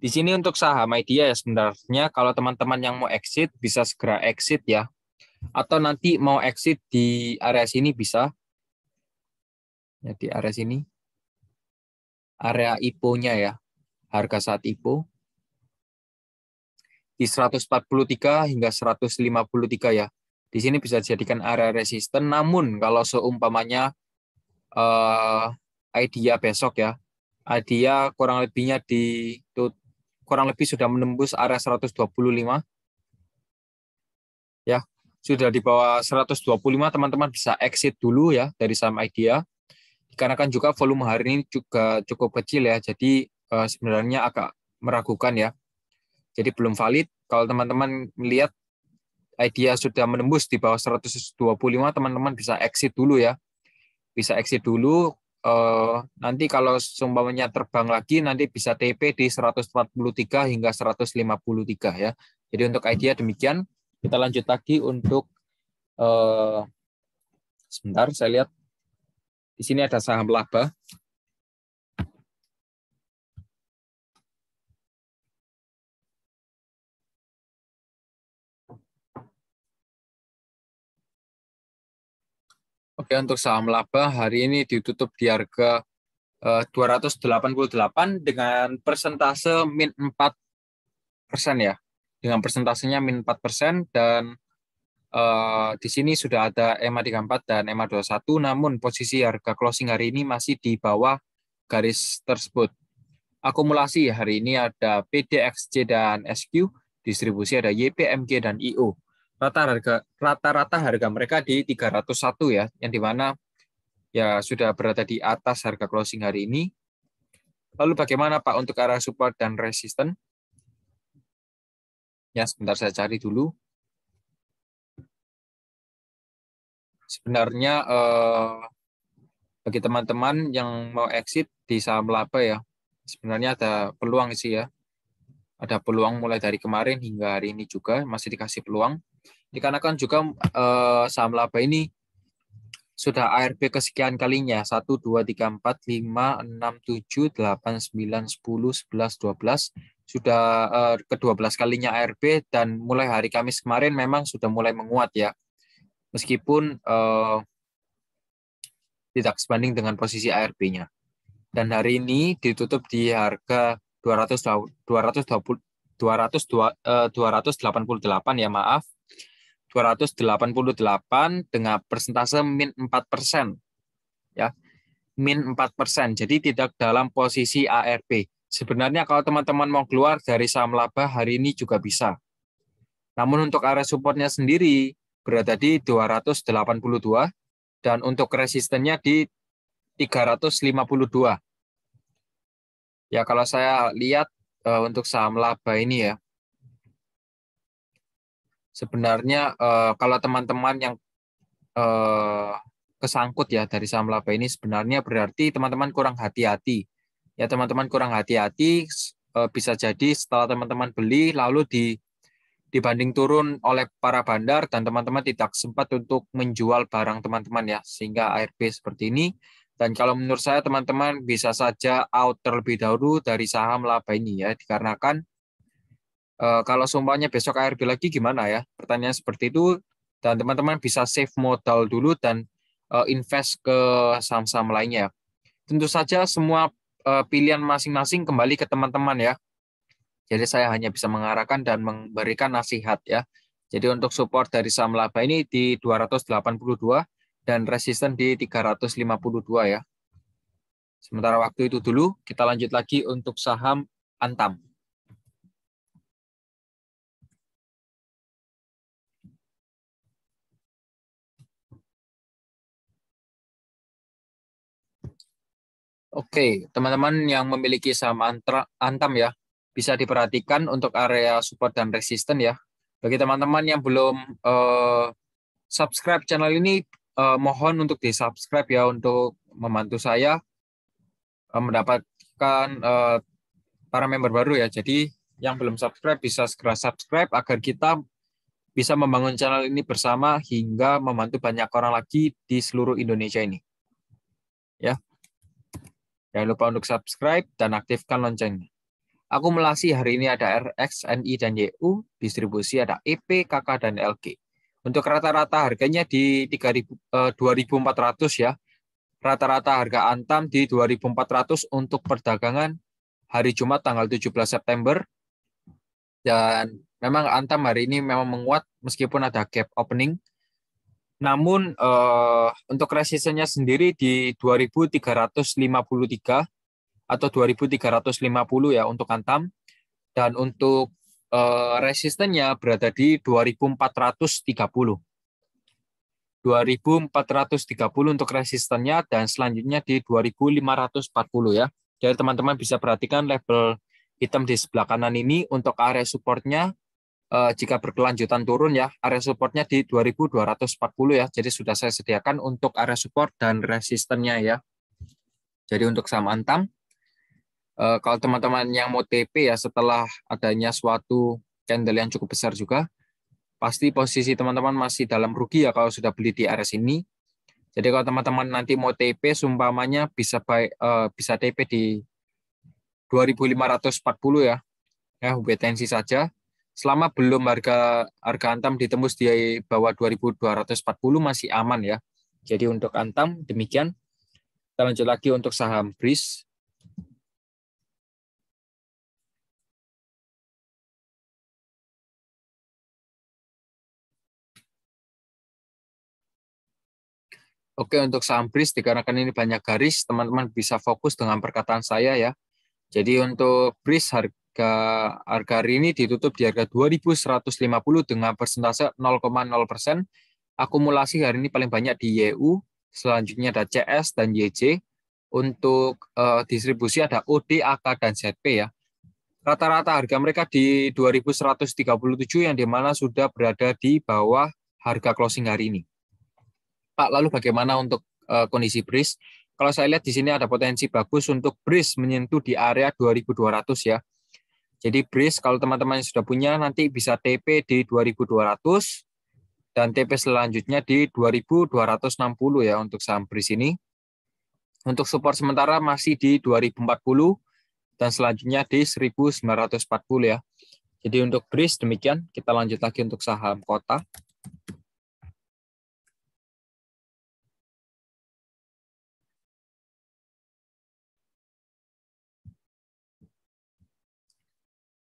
Di sini untuk saham Idea ya, sebenarnya kalau teman-teman yang mau exit bisa segera exit ya. Atau nanti mau exit di area sini bisa. Ya, di area sini. Area IPO-nya ya. Harga saat IPO. Di 143 hingga 153 ya. Di sini bisa dijadikan area resisten. Namun kalau seumpamanya Idea besok ya, Idea kurang lebihnya kurang lebih sudah menembus area 125 ya. Sudah di bawah 125 teman-teman bisa exit dulu ya dari saham Idea. Dikarenakan juga volume hari ini juga cukup kecil ya. Jadi sebenarnya agak meragukan ya. Jadi belum valid. Kalau teman-teman melihat Idea sudah menembus di bawah 125, teman-teman bisa exit dulu ya. Bisa exit dulu. Nanti kalau seumpamanya terbang lagi, nanti bisa TP di 143 hingga 153 ya. Jadi untuk Idea demikian. Kita lanjut lagi untuk sebentar, saya lihat di sini ada saham laba. Oke, untuk saham laba hari ini ditutup di harga 288 dengan persentase min 4% ya. Dengan persentasenya min 4% dan di sini sudah ada EMA 34 dan EMA 21, namun posisi harga closing hari ini masih di bawah garis tersebut. Akumulasi hari ini ada PDXC dan SQ, distribusi ada YPMG dan IO. Rata-rata harga mereka di 301 ya, yang dimana ya sudah berada di atas harga closing hari ini. Lalu bagaimana Pak untuk area support dan resisten? Ya, sebentar saya cari dulu. Sebenarnya bagi teman-teman yang mau exit di saham laba ya, sebenarnya ada peluang sih ya. Ada peluang mulai dari kemarin hingga hari ini juga masih dikasih peluang. Dikarenakan juga saham laba ini sudah ARB kesekian kalinya. 1, 2, 3, 4, 5, 6, 7, 8, 9, 10, 11, 12. Sudah ke-12 kalinya ARB dan mulai hari Kamis kemarin memang sudah mulai menguat ya. Meskipun tidak sebanding dengan posisi ARB-nya. Dan hari ini ditutup di harga 288 ya maaf. 288 dengan persentase min 4%. Ya. Min 4%. Jadi tidak dalam posisi ARB. Sebenarnya kalau teman-teman mau keluar dari saham laba hari ini juga bisa. Namun untuk area supportnya sendiri berada di 282 dan untuk resistennya di 352. Ya kalau saya lihat untuk saham laba ini ya, sebenarnya kalau teman-teman yang kesangkut ya dari saham laba ini sebenarnya berarti teman-teman kurang hati-hati. Ya teman-teman kurang hati-hati bisa jadi setelah teman-teman beli lalu dibanding turun oleh para bandar dan teman-teman tidak sempat untuk menjual barang teman-teman ya sehingga ARB seperti ini. Dan kalau menurut saya teman-teman bisa saja out terlebih dahulu dari saham laba ini ya dikarenakan kalau sumpahnya besok ARB lagi gimana ya? Pertanyaan seperti itu dan teman-teman bisa save modal dulu dan invest ke saham-saham lainnya. Tentu saja semua pilihan masing-masing kembali ke teman-teman ya. Jadi saya hanya bisa mengarahkan dan memberikan nasihat ya. Jadi untuk support dari saham laba ini di 282 dan resisten di 352 ya. Sementara waktu itu dulu, kita lanjut lagi untuk saham Antam. Oke, teman-teman yang memiliki saham Antam ya, bisa diperhatikan untuk area support dan resisten ya. Bagi teman-teman yang belum subscribe channel ini, mohon untuk di-subscribe ya untuk membantu saya mendapatkan para member baru ya. Jadi yang belum subscribe bisa segera subscribe agar kita bisa membangun channel ini bersama hingga membantu banyak orang lagi di seluruh Indonesia ini. Ya. Jangan lupa untuk subscribe dan aktifkan loncengnya. Akumulasi hari ini ada RX, NI, dan YU, distribusi ada EP, KK, dan LG. Untuk rata-rata harganya di 2.400 ya. Rata-rata harga Antam di 2.400 untuk perdagangan hari Jumat tanggal 17 September. Dan memang Antam hari ini memang menguat meskipun ada gap opening. Namun untuk resistennya sendiri di 2.353 atau 2.350 ya untuk Antam. Dan untuk resistennya berada di 2.430. 2.430 untuk resistennya dan selanjutnya di 2.540 ya. Jadi teman-teman bisa perhatikan label hitam di sebelah kanan ini untuk area supportnya jika berkelanjutan turun ya, area supportnya di 2.240 ya. Jadi sudah saya sediakan untuk area support dan resistennya ya. Jadi untuk saham Antam, kalau teman-teman yang mau TP ya setelah adanya suatu candle yang cukup besar juga, pasti posisi teman-teman masih dalam rugi ya kalau sudah beli di area sini. Jadi kalau teman-teman nanti mau TP, sumpamanya bisa bisa TP di 2.540 ya, wait and see saja. Selama belum harga Antam ditembus di bawah 2.240 masih aman ya. Jadi untuk Antam demikian. Kita lanjut lagi untuk saham BRIS. Oke, untuk saham BRIS dikarenakan ini banyak garis, teman-teman bisa fokus dengan perkataan saya ya. Jadi untuk BRIS harga hari ini ditutup di harga 2.150 dengan persentase 0,0%. Akumulasi hari ini paling banyak di YU, selanjutnya ada CS dan YJ. Untuk distribusi ada OD, AK, dan ZP ya. Rata-rata harga mereka di 2.137 yang dimana sudah berada di bawah harga closing hari ini. Pak, lalu bagaimana untuk kondisi BRIS? Kalau saya lihat di sini ada potensi bagus untuk BRIS menyentuh di area 2.200 ya. Jadi BRIS kalau teman-teman sudah punya nanti bisa TP di 2.200 dan TP selanjutnya di 2.260 ya untuk saham BRIS ini. Untuk support sementara masih di 2.040 dan selanjutnya di 1.940 ya. Jadi untuk BRIS demikian, kita lanjut lagi untuk saham kota.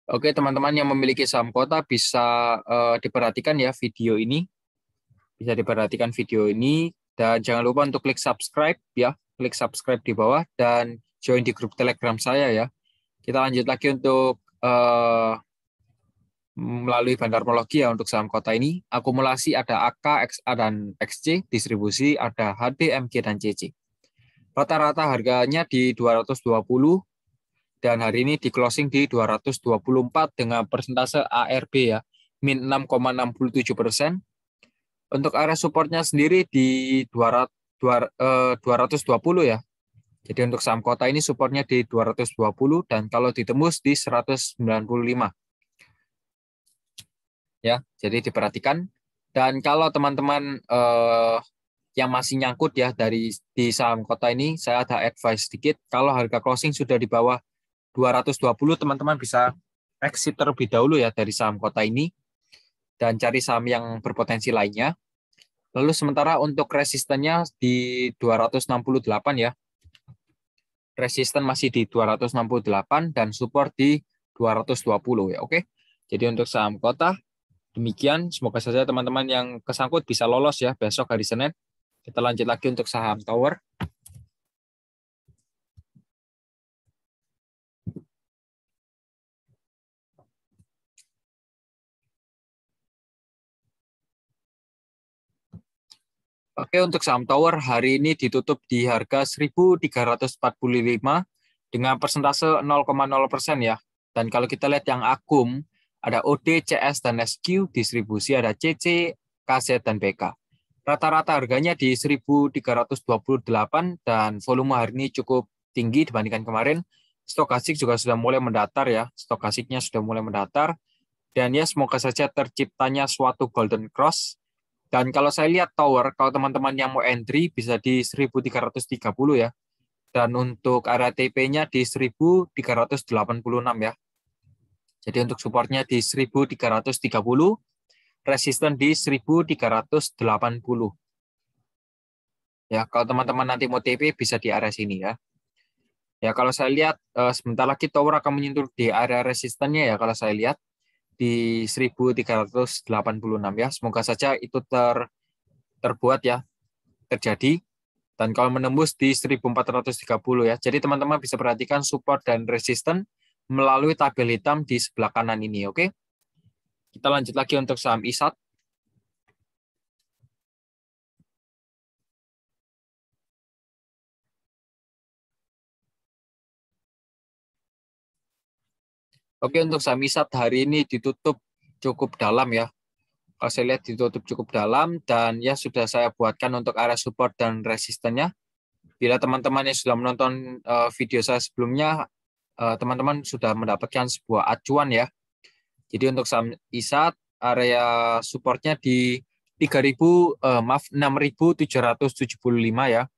Oke, teman-teman yang memiliki saham kota bisa diperhatikan ya video ini. Bisa diperhatikan video ini dan jangan lupa untuk klik subscribe ya. Klik subscribe di bawah dan join di grup Telegram saya ya. Kita lanjut lagi untuk melalui bandarmologi ya untuk saham kota ini. Akumulasi ada AK, XA, dan XC. Distribusi ada HD, MG, dan CC. Rata-rata harganya di 220 dan hari ini di closing di 224 dengan persentase ARB ya, min 6,67%. Untuk area supportnya sendiri di 220 ya. Jadi untuk saham kota ini supportnya di 220 dan kalau ditembus di 195. Ya, jadi diperhatikan. Dan kalau teman-teman yang masih nyangkut ya di saham kota ini, saya ada advice sedikit. Kalau harga closing sudah di bawah 220, teman-teman bisa exit terlebih dahulu ya dari saham kota ini dan cari saham yang berpotensi lainnya. Lalu sementara untuk resistennya di 268 ya. Resisten masih di 268 dan support di 220 ya. Oke. Jadi untuk saham kota demikian, semoga saja teman-teman yang kesangkut bisa lolos ya besok hari Senin. Kita lanjut lagi untuk saham tower. Oke, untuk saham tower hari ini ditutup di harga 1.345 dengan persentase 0,0% ya. Dan kalau kita lihat yang akum, ada OD, CS, dan SQ, distribusi ada CC, KZ, dan BK. Rata-rata harganya di 1.328 dan volume hari ini cukup tinggi dibandingkan kemarin. Stokastik juga sudah mulai mendatar ya, stokastiknya sudah mulai mendatar. Dan ya semoga saja terciptanya suatu golden cross. Dan kalau saya lihat tower, kalau teman-teman yang mau entry bisa di 1330 ya. Dan untuk area TP-nya di 1386 ya. Jadi untuk supportnya di 1330, resisten di 1380. Ya, kalau teman-teman nanti mau TP bisa di area sini ya. Ya, kalau saya lihat sebentar lagi tower akan menyentuh di area resistennya ya kalau saya lihat di 1386 ya. Semoga saja itu terbuat ya, terjadi. Dan kalau menembus di 1430 ya. Jadi teman-teman bisa perhatikan support dan resisten melalui tabel hitam di sebelah kanan ini, oke? Kita lanjut lagi untuk saham ISAT. Oke, untuk saham ISAT hari ini ditutup cukup dalam ya. Kalau saya lihat ditutup cukup dalam dan ya sudah saya buatkan untuk area support dan resistennya. Bila teman-teman yang sudah menonton video saya sebelumnya, teman-teman sudah mendapatkan sebuah acuan ya. Jadi untuk saham ISAT area supportnya di 6.775 ya.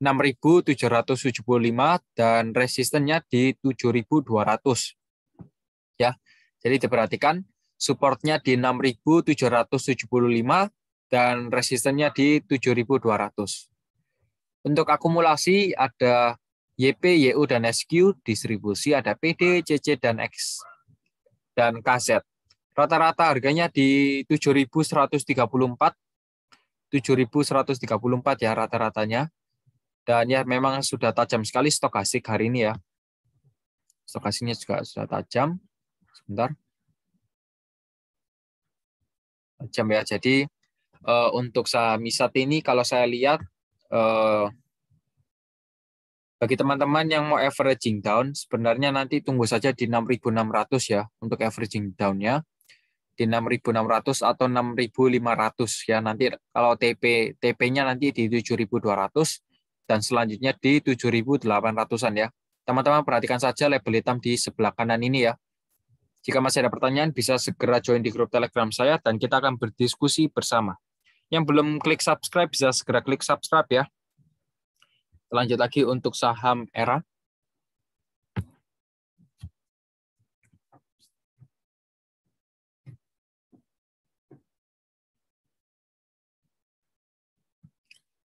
6.775 dan resistennya di 7.200 ya. Jadi diperhatikan supportnya di 6.775 dan resistennya di 7.200. Untuk akumulasi ada YP, YU, dan SQ, distribusi ada PD, CC, dan X, dan KZ. Rata-rata harganya di 7.134, 7.134 ya rata-ratanya. Dan ya memang sudah tajam sekali stokastik hari ini ya. Stokastiknya juga sudah tajam. Sebentar. Tajam ya. Jadi untuk saham ISAT ini kalau saya lihat bagi teman-teman yang mau averaging down, sebenarnya nanti tunggu saja di 6.600 ya untuk averaging down-nya. Di 6.600 atau 6.500 ya. Nanti kalau TP-nya nanti di 7.200 dan selanjutnya di 7.800-an ya. Teman-teman perhatikan saja label hitam di sebelah kanan ini ya. Jika masih ada pertanyaan bisa segera join di grup Telegram saya dan kita akan berdiskusi bersama. Yang belum klik subscribe bisa segera klik subscribe ya. Lanjut lagi untuk saham ERA.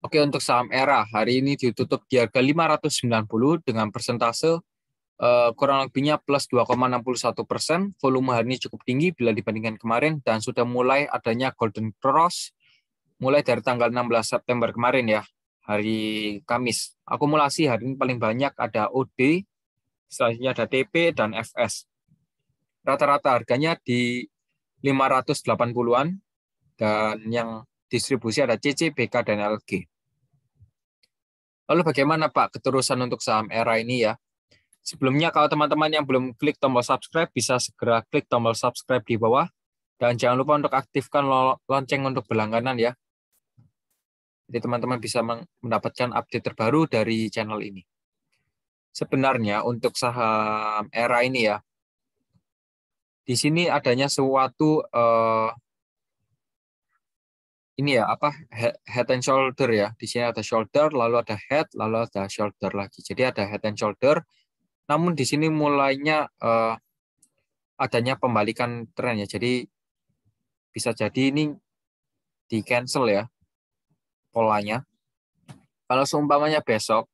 Oke, untuk saham ERA hari ini ditutup di harga 590 dengan persentase kurang lebihnya plus 2,61%. Volume hari ini cukup tinggi bila dibandingkan kemarin dan sudah mulai adanya golden cross mulai dari tanggal 16 September kemarin ya, hari Kamis. Akumulasi hari ini paling banyak ada OD, selanjutnya ada TP dan FS. Rata-rata harganya di 580-an dan yang distribusi ada CC, BK, dan LG. Lalu bagaimana Pak keterusan untuk saham ERA ini ya? Sebelumnya kalau teman-teman yang belum klik tombol subscribe bisa segera klik tombol subscribe di bawah dan jangan lupa untuk aktifkan lonceng untuk berlangganan ya. Jadi teman-teman bisa mendapatkan update terbaru dari channel ini. Sebenarnya untuk saham ERA ini ya, di sini adanya suatu ini ya apa head and shoulder ya. Di sini ada shoulder, lalu ada head, lalu ada shoulder lagi. Jadi ada head and shoulder. Namun di sini mulainya adanya pembalikan tren ya. Jadi bisa jadi ini di cancel ya polanya. Kalau seumpamanya besok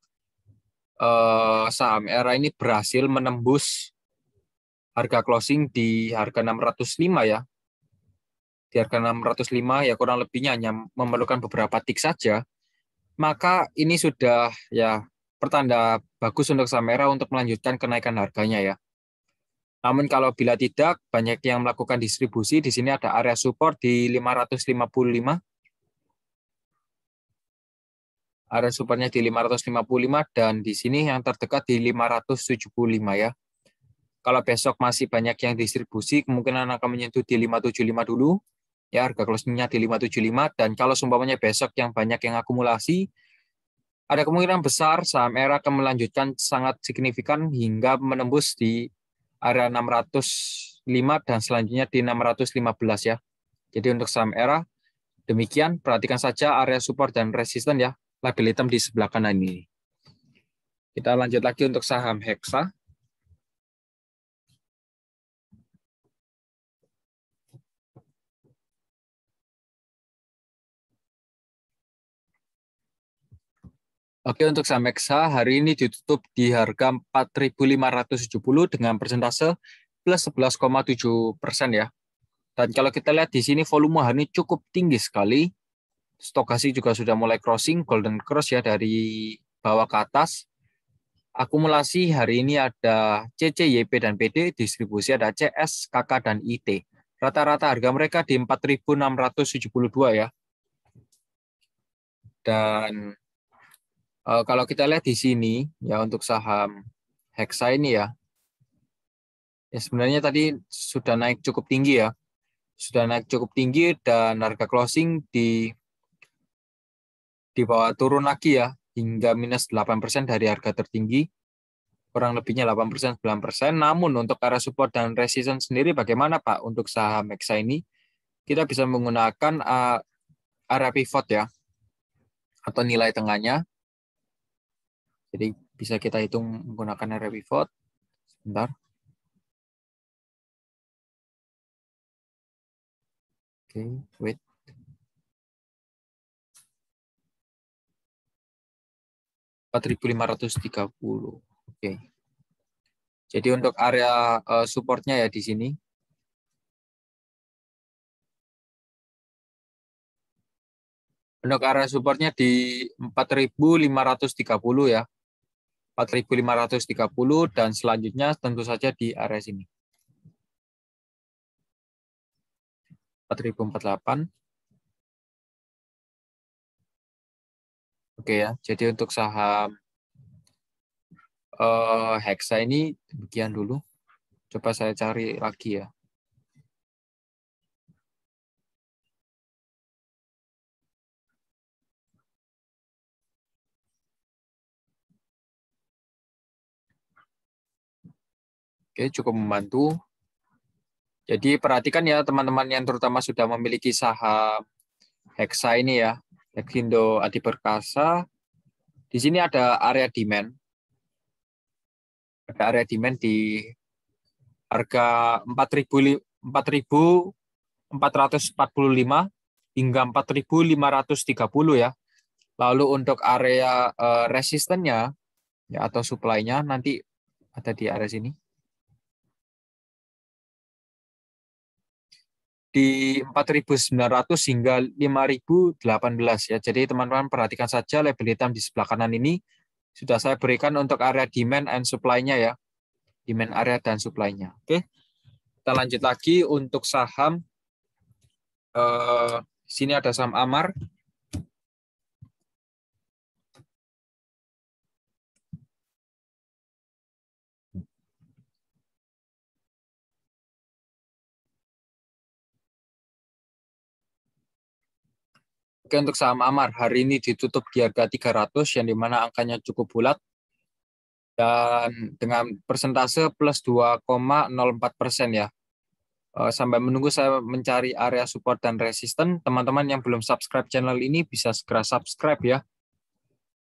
saham ERA ini berhasil menembus harga closing di harga 605 ya. Di harga 605 ya kurang lebihnya hanya memerlukan beberapa tick saja. Maka ini sudah ya pertanda bagus untuk saham ERA untuk melanjutkan kenaikan harganya ya. Namun kalau bila tidak, banyak yang melakukan distribusi. Di sini ada area support di 555. Area supportnya di 555 dan di sini yang terdekat di 575 ya. Kalau besok masih banyak yang distribusi, kemungkinan akan menyentuh di 575 dulu. Ya, harga closing-nya di 575 dan kalau seumpamanya besok yang banyak yang akumulasi, ada kemungkinan besar saham ERA akan melanjutkan sangat signifikan hingga menembus di area 605 dan selanjutnya di 615 ya. Jadi untuk saham ERA demikian, perhatikan saja area support dan resisten ya, label hitam di sebelah kanan ini. Kita lanjut lagi untuk saham Hexa. Oke, untuk saham Hexa hari ini ditutup di harga 4.570 dengan persentase plus 11,7% ya. Dan kalau kita lihat di sini volume hari ini cukup tinggi sekali. Stokastik juga sudah mulai crossing golden cross ya dari bawah ke atas. Akumulasi hari ini ada CC, YP, dan PD, distribusi ada CS, KK, dan IT. Rata-rata harga mereka di 4.672 ya. Dan kalau kita lihat di sini ya untuk saham Hexa ini ya sebenarnya tadi sudah naik cukup tinggi ya. Sudah naik cukup tinggi dan harga closing di bawah turun lagi ya hingga minus 8% dari harga tertinggi. Kurang lebihnya 8%, 9%. Namun untuk area support dan resistance sendiri bagaimana Pak untuk saham Hexa ini? Kita bisa menggunakan area pivot ya atau nilai tengahnya. Jadi bisa kita hitung menggunakan area pivot. Sebentar. Oke, wait. $4.530. Oke. Jadi untuk area supportnya ya di sini. Untuk area supportnya di 4.530 ya. 4.530 dan selanjutnya tentu saja di area sini. 4.048. Oke ya, jadi untuk saham Hexa ini demikian dulu. Coba saya cari lagi ya. Oke, cukup membantu. Jadi perhatikan ya teman-teman yang terutama sudah memiliki saham Hexa ini ya, Hexindo Adi Perkasa. Di sini ada area demand. Ada area demand di harga 4.445 hingga 4.530 ya. Lalu untuk area resistennya ya atau supply-nya nanti ada di area sini. Di 4.900 hingga 5.018 ya. Jadi teman-teman perhatikan saja label hitam di sebelah kanan ini sudah saya berikan untuk area demand and supply-nya ya. Demand area dan supply-nya. Oke. Kita lanjut lagi untuk saham sini ada saham Amar. Oke, untuk saham Amar hari ini ditutup di harga 300 yang dimana angkanya cukup bulat dan dengan persentase plus 2,04% ya. Sampai menunggu saya mencari area support dan resisten, teman-teman yang belum subscribe channel ini bisa segera subscribe ya.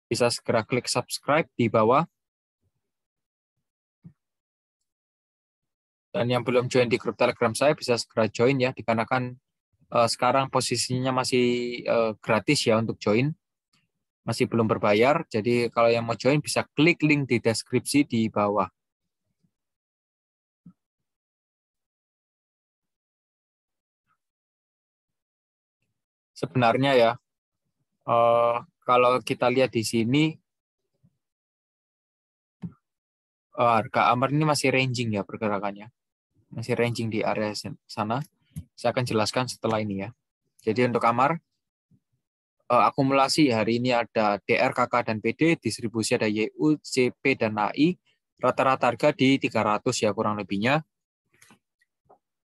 Bisa segera klik subscribe di bawah. Dan yang belum join di grup Telegram saya bisa segera join ya, dikarenakan sekarang posisinya masih gratis ya untuk join. Masih belum berbayar, jadi kalau yang mau join bisa klik link di deskripsi di bawah. Sebenarnya ya, kalau kita lihat di sini, harga Amar ini masih ranging ya pergerakannya. Masih ranging di area sana. Saya akan jelaskan setelah ini ya. Jadi untuk Amar, akumulasi hari ini ada DR, KK, dan PD, distribusi ada YU, CP, dan AI. Rata-rata harga di 300 ya kurang lebihnya.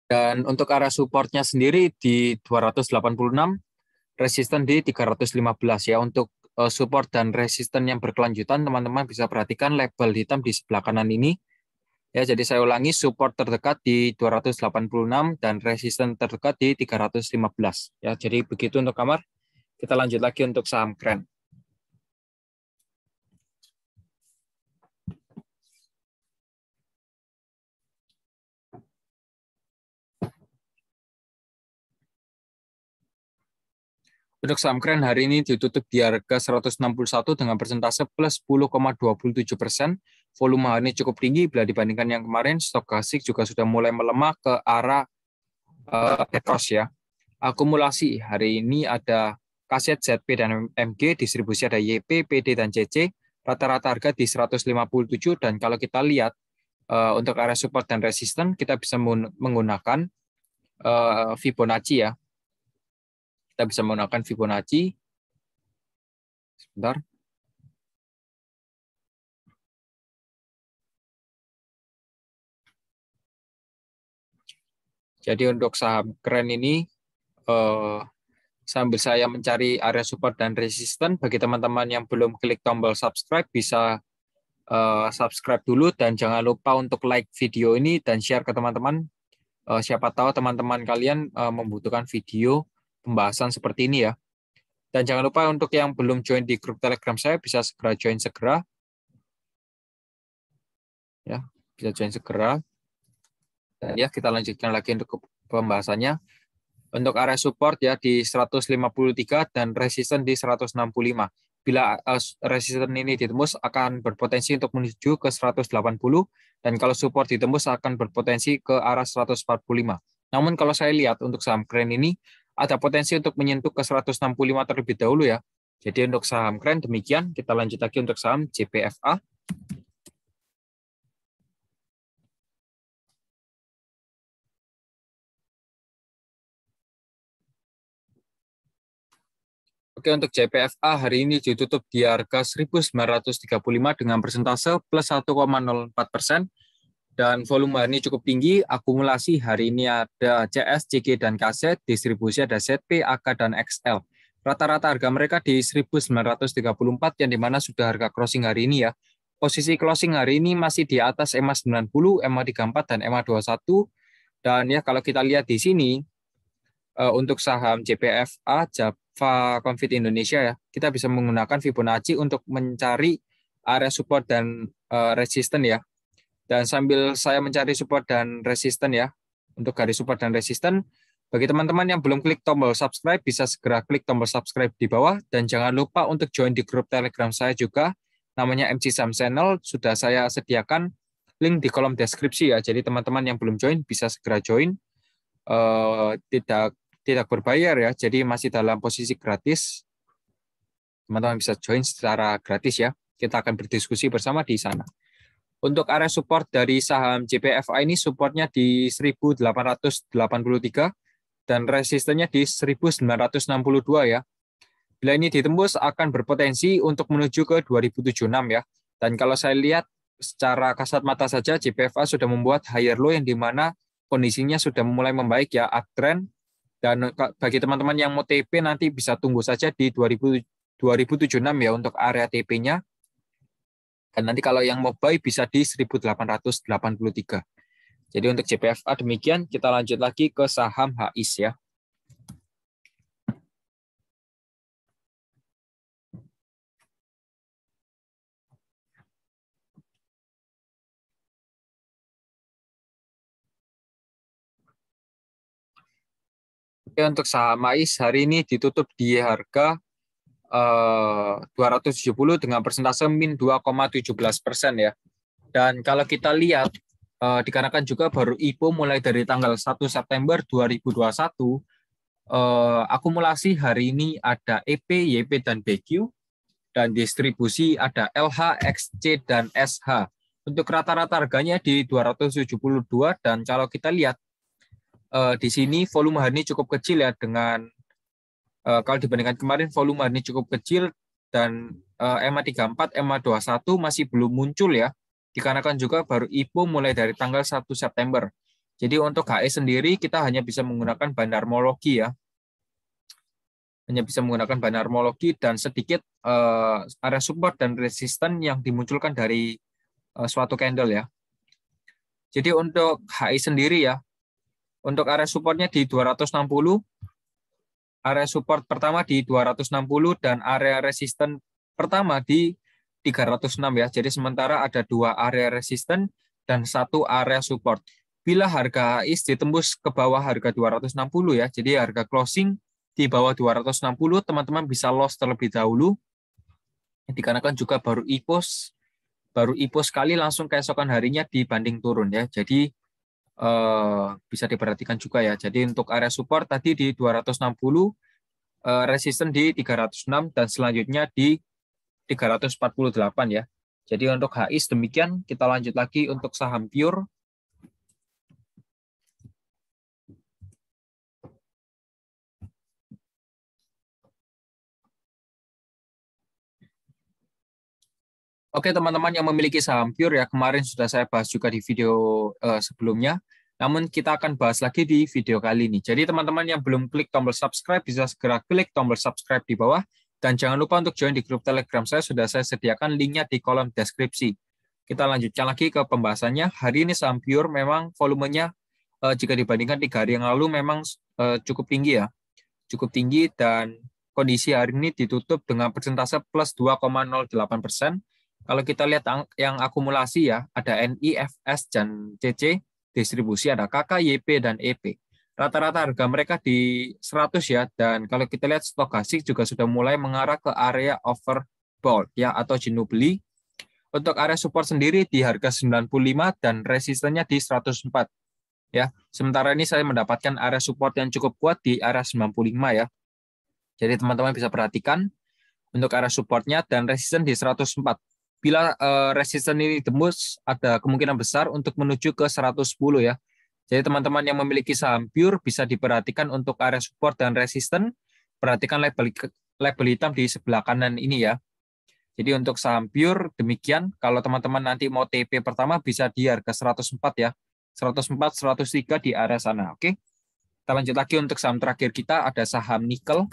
Dan untuk area supportnya sendiri di 286, resisten di 315 ya untuk support dan resisten yang berkelanjutan, teman-teman bisa perhatikan label hitam di sebelah kanan ini. Ya, jadi saya ulangi, support terdekat di 286 dan resisten terdekat di 315. Ya, jadi begitu untuk kamar. Kita lanjut lagi untuk saham Kren. Untuk saham Kren hari ini ditutup di harga 161 dengan persentase plus 10,27%. Volume hari ini cukup tinggi bila dibandingkan yang kemarin. Stokastik juga sudah mulai melemah ke arah cross ya. Akumulasi hari ini ada kaset ZP dan MG, distribusi ada YP, PD dan CC. Rata-rata harga di 157 dan kalau kita lihat untuk area support dan resisten kita bisa menggunakan Fibonacci ya. Kita bisa menggunakan Fibonacci. Sebentar. Jadi untuk saham Kren ini, sambil saya mencari area support dan resisten, bagi teman-teman yang belum klik tombol subscribe, bisa subscribe dulu dan jangan lupa untuk like video ini dan share ke teman-teman. Siapa tahu teman-teman kalian membutuhkan video pembahasan seperti ini ya. Dan jangan lupa untuk yang belum join di grup Telegram saya bisa segera join segera. Ya, bisa join segera. Dan ya, kita lanjutkan lagi untuk pembahasannya. Untuk area support ya di 153 dan resisten di 165. Bila resisten ini ditembus akan berpotensi untuk menuju ke 180 dan kalau support ditembus akan berpotensi ke arah 145. Namun kalau saya lihat untuk saham Kren ini ada potensi untuk menyentuh ke 165 terlebih dahulu ya. Jadi untuk saham Kren demikian, kita lanjut lagi untuk saham JPFA. Oke, untuk JPFA hari ini ditutup di harga 1.935 dengan persentase plus 1,04%. Dan volume hari ini cukup tinggi, akumulasi hari ini ada CS, CG, dan KZ, distribusi ada ZP, AK, dan XL. Rata-rata harga mereka di 1.934 yang dimana sudah harga closing hari ini ya. Posisi closing hari ini masih di atas EMA 90, EMA 34, dan EMA 21. Dan ya kalau kita lihat di sini, untuk saham JPFA, Java Confit Indonesia ya, kita bisa menggunakan Fibonacci untuk mencari area support dan resisten ya. Dan sambil saya mencari support dan resisten ya, untuk garis support dan resisten, bagi teman-teman yang belum klik tombol subscribe, bisa segera klik tombol subscribe di bawah, dan jangan lupa untuk join di grup Telegram saya juga, namanya MC Sam Channel, sudah saya sediakan link di kolom deskripsi ya, jadi teman-teman yang belum join bisa segera join, tidak berbayar ya, jadi masih dalam posisi gratis, teman-teman bisa join secara gratis ya, kita akan berdiskusi bersama di sana. Untuk area support dari saham JPFA ini supportnya di 1.883 dan resistennya di 1.962 ya. Bila ini ditembus akan berpotensi untuk menuju ke 2076 ya. Dan kalau saya lihat secara kasat mata saja JPFA sudah membuat higher low yang dimana kondisinya sudah mulai membaik ya, uptrend. Dan bagi teman-teman yang mau TP nanti bisa tunggu saja di 2076 ya untuk area TP-nya. Dan nanti kalau yang mau buy bisa di 1.883. Jadi untuk JPFA demikian, kita lanjut lagi ke saham HIS ya. Oke, untuk saham HIS hari ini ditutup di harga 270 dengan persentase min 2,17% ya. Dan kalau kita lihat, dikarenakan juga baru IPO mulai dari tanggal 1 September 2021, akumulasi hari ini ada EP, YP, dan BQ, dan distribusi ada LH, XC, dan SH. Untuk rata-rata harganya di 272, dan kalau kita lihat di sini volume hari ini cukup kecil ya, dengan kalau dibandingkan kemarin volume hari ini cukup kecil, dan EMA 34, EMA 21 masih belum muncul ya, dikarenakan juga baru IPO mulai dari tanggal 1 September. Jadi untuk HE sendiri kita hanya bisa menggunakan bandarmologi ya. hanya bisa menggunakan binarmologi dan sedikit area support dan resisten yang dimunculkan dari suatu candle ya. Jadi untuk HI sendiri ya, untuk area supportnya di 260, area support pertama di 260 dan area resisten pertama di 306 ya. Jadi sementara ada 2 area resisten dan 1 area support. Bila harga HI ditembus ke bawah harga 260 ya, jadi harga closing di bawah 260, teman-teman bisa loss terlebih dahulu. Dikarenakan juga baru IPO sekali langsung keesokan harinya dibanding turun ya. Jadi bisa diperhatikan juga ya. Jadi untuk area support tadi di 260, resisten di 306 dan selanjutnya di 348 ya. Jadi untuk HI demikian, kita lanjut lagi untuk saham pure. Oke teman-teman yang memiliki saham pure ya, kemarin sudah saya bahas juga di video sebelumnya. Namun kita akan bahas lagi di video kali ini. Jadi teman-teman yang belum klik tombol subscribe bisa segera klik tombol subscribe di bawah. Dan jangan lupa untuk join di grup Telegram saya, sudah saya sediakan linknya di kolom deskripsi. Kita lanjutkan lagi ke pembahasannya. Hari ini saham pure memang volumenya jika dibandingkan 3 hari yang lalu memang cukup tinggi ya. Cukup tinggi dan kondisi hari ini ditutup dengan persentase plus 2,08%. Kalau kita lihat yang akumulasi ya, ada NI, FS, dan CC, distribusi ada KK, YP, dan EP. Rata-rata harga mereka di 100 ya, dan kalau kita lihat stokastik juga sudah mulai mengarah ke area overbought ya, atau jenuh beli. Untuk area support sendiri di harga 95 dan resistennya di 104. Ya, sementara ini saya mendapatkan area support yang cukup kuat di area 95 ya. Jadi teman-teman bisa perhatikan untuk area supportnya dan resisten di 104. Bila resisten ini tembus, ada kemungkinan besar untuk menuju ke 110 ya. Jadi teman-teman yang memiliki saham pure bisa diperhatikan untuk area support dan resisten. Perhatikan label hitam di sebelah kanan ini ya. Jadi untuk saham pure demikian. Kalau teman-teman nanti mau TP pertama bisa di harga 104 ya. 104, 103 di area sana. Oke. Kita lanjut lagi untuk saham terakhir kita, ada saham nikel.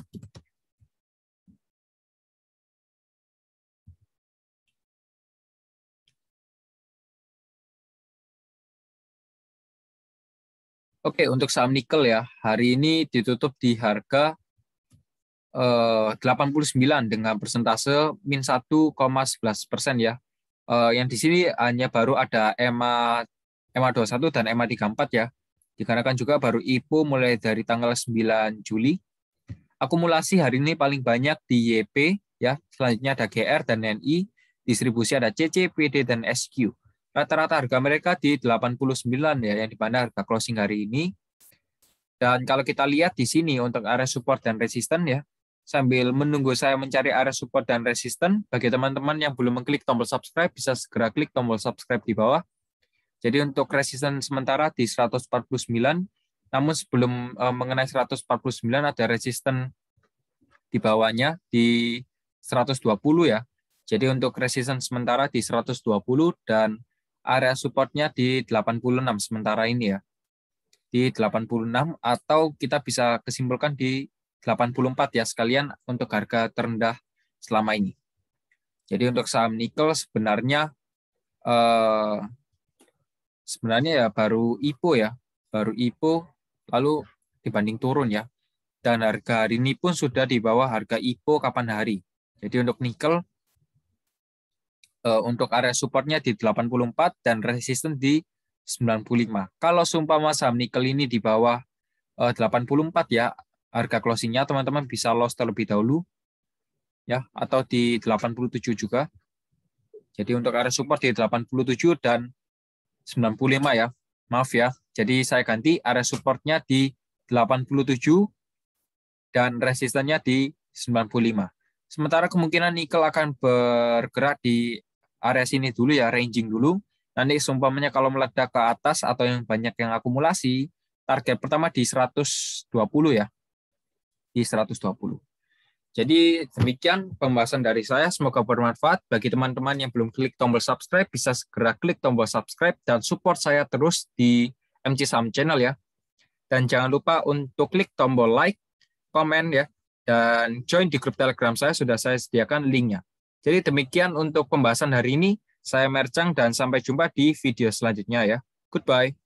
Oke, untuk saham nikel ya, hari ini ditutup di harga 89 dengan persentase min 1,11% ya. Yang di sini hanya baru ada EMA 21 dan EMA 34 ya. Dikarenakan juga baru IPO mulai dari tanggal 9 Juli. Akumulasi hari ini paling banyak di YP ya, selanjutnya ada GR dan NI, distribusi ada CC, PD dan SQ. Rata-rata harga mereka di 89 ya, yang di mana harga closing hari ini. Dan kalau kita lihat di sini untuk area support dan resisten ya, sambil menunggu saya mencari area support dan resisten, bagi teman-teman yang belum mengklik tombol subscribe, bisa segera klik tombol subscribe di bawah. Jadi untuk resisten sementara di 149, namun sebelum mengenai 149 ada resisten di bawahnya di 120 ya. Jadi untuk resisten sementara di 120 dan area supportnya di 86 sementara ini ya. Di 86 atau kita bisa kesimpulkan di 84 ya sekalian untuk harga terendah selama ini. Jadi untuk saham nikel sebenarnya ya baru IPO ya. Baru IPO lalu dibanding turun ya. Dan harga hari ini pun sudah di bawah harga IPO kapan hari. Jadi untuk nikel untuk area supportnya di 84 dan resisten di 95. Kalau seumpama saham nikel ini di bawah 84 ya, harga closingnya teman-teman bisa loss terlebih dahulu ya, atau di 87 juga. Jadi untuk area support di 87 dan 95 ya. Maaf ya. Jadi saya ganti area supportnya di 87 dan resistennya di 95. Sementara kemungkinan nikel akan bergerak di area sini dulu ya, ranging dulu. Nanti seumpamanya kalau meledak ke atas atau yang banyak yang akumulasi, target pertama di 120 ya. Di 120. Jadi demikian pembahasan dari saya, semoga bermanfaat. Bagi teman-teman yang belum klik tombol subscribe, bisa segera klik tombol subscribe dan support saya terus di MC Saham Channel ya. Dan jangan lupa untuk klik tombol like, komen ya, dan join di grup Telegram saya, sudah saya sediakan linknya. Jadi demikian untuk pembahasan hari ini. Saya Mercang dan sampai jumpa di video selanjutnya ya. Goodbye.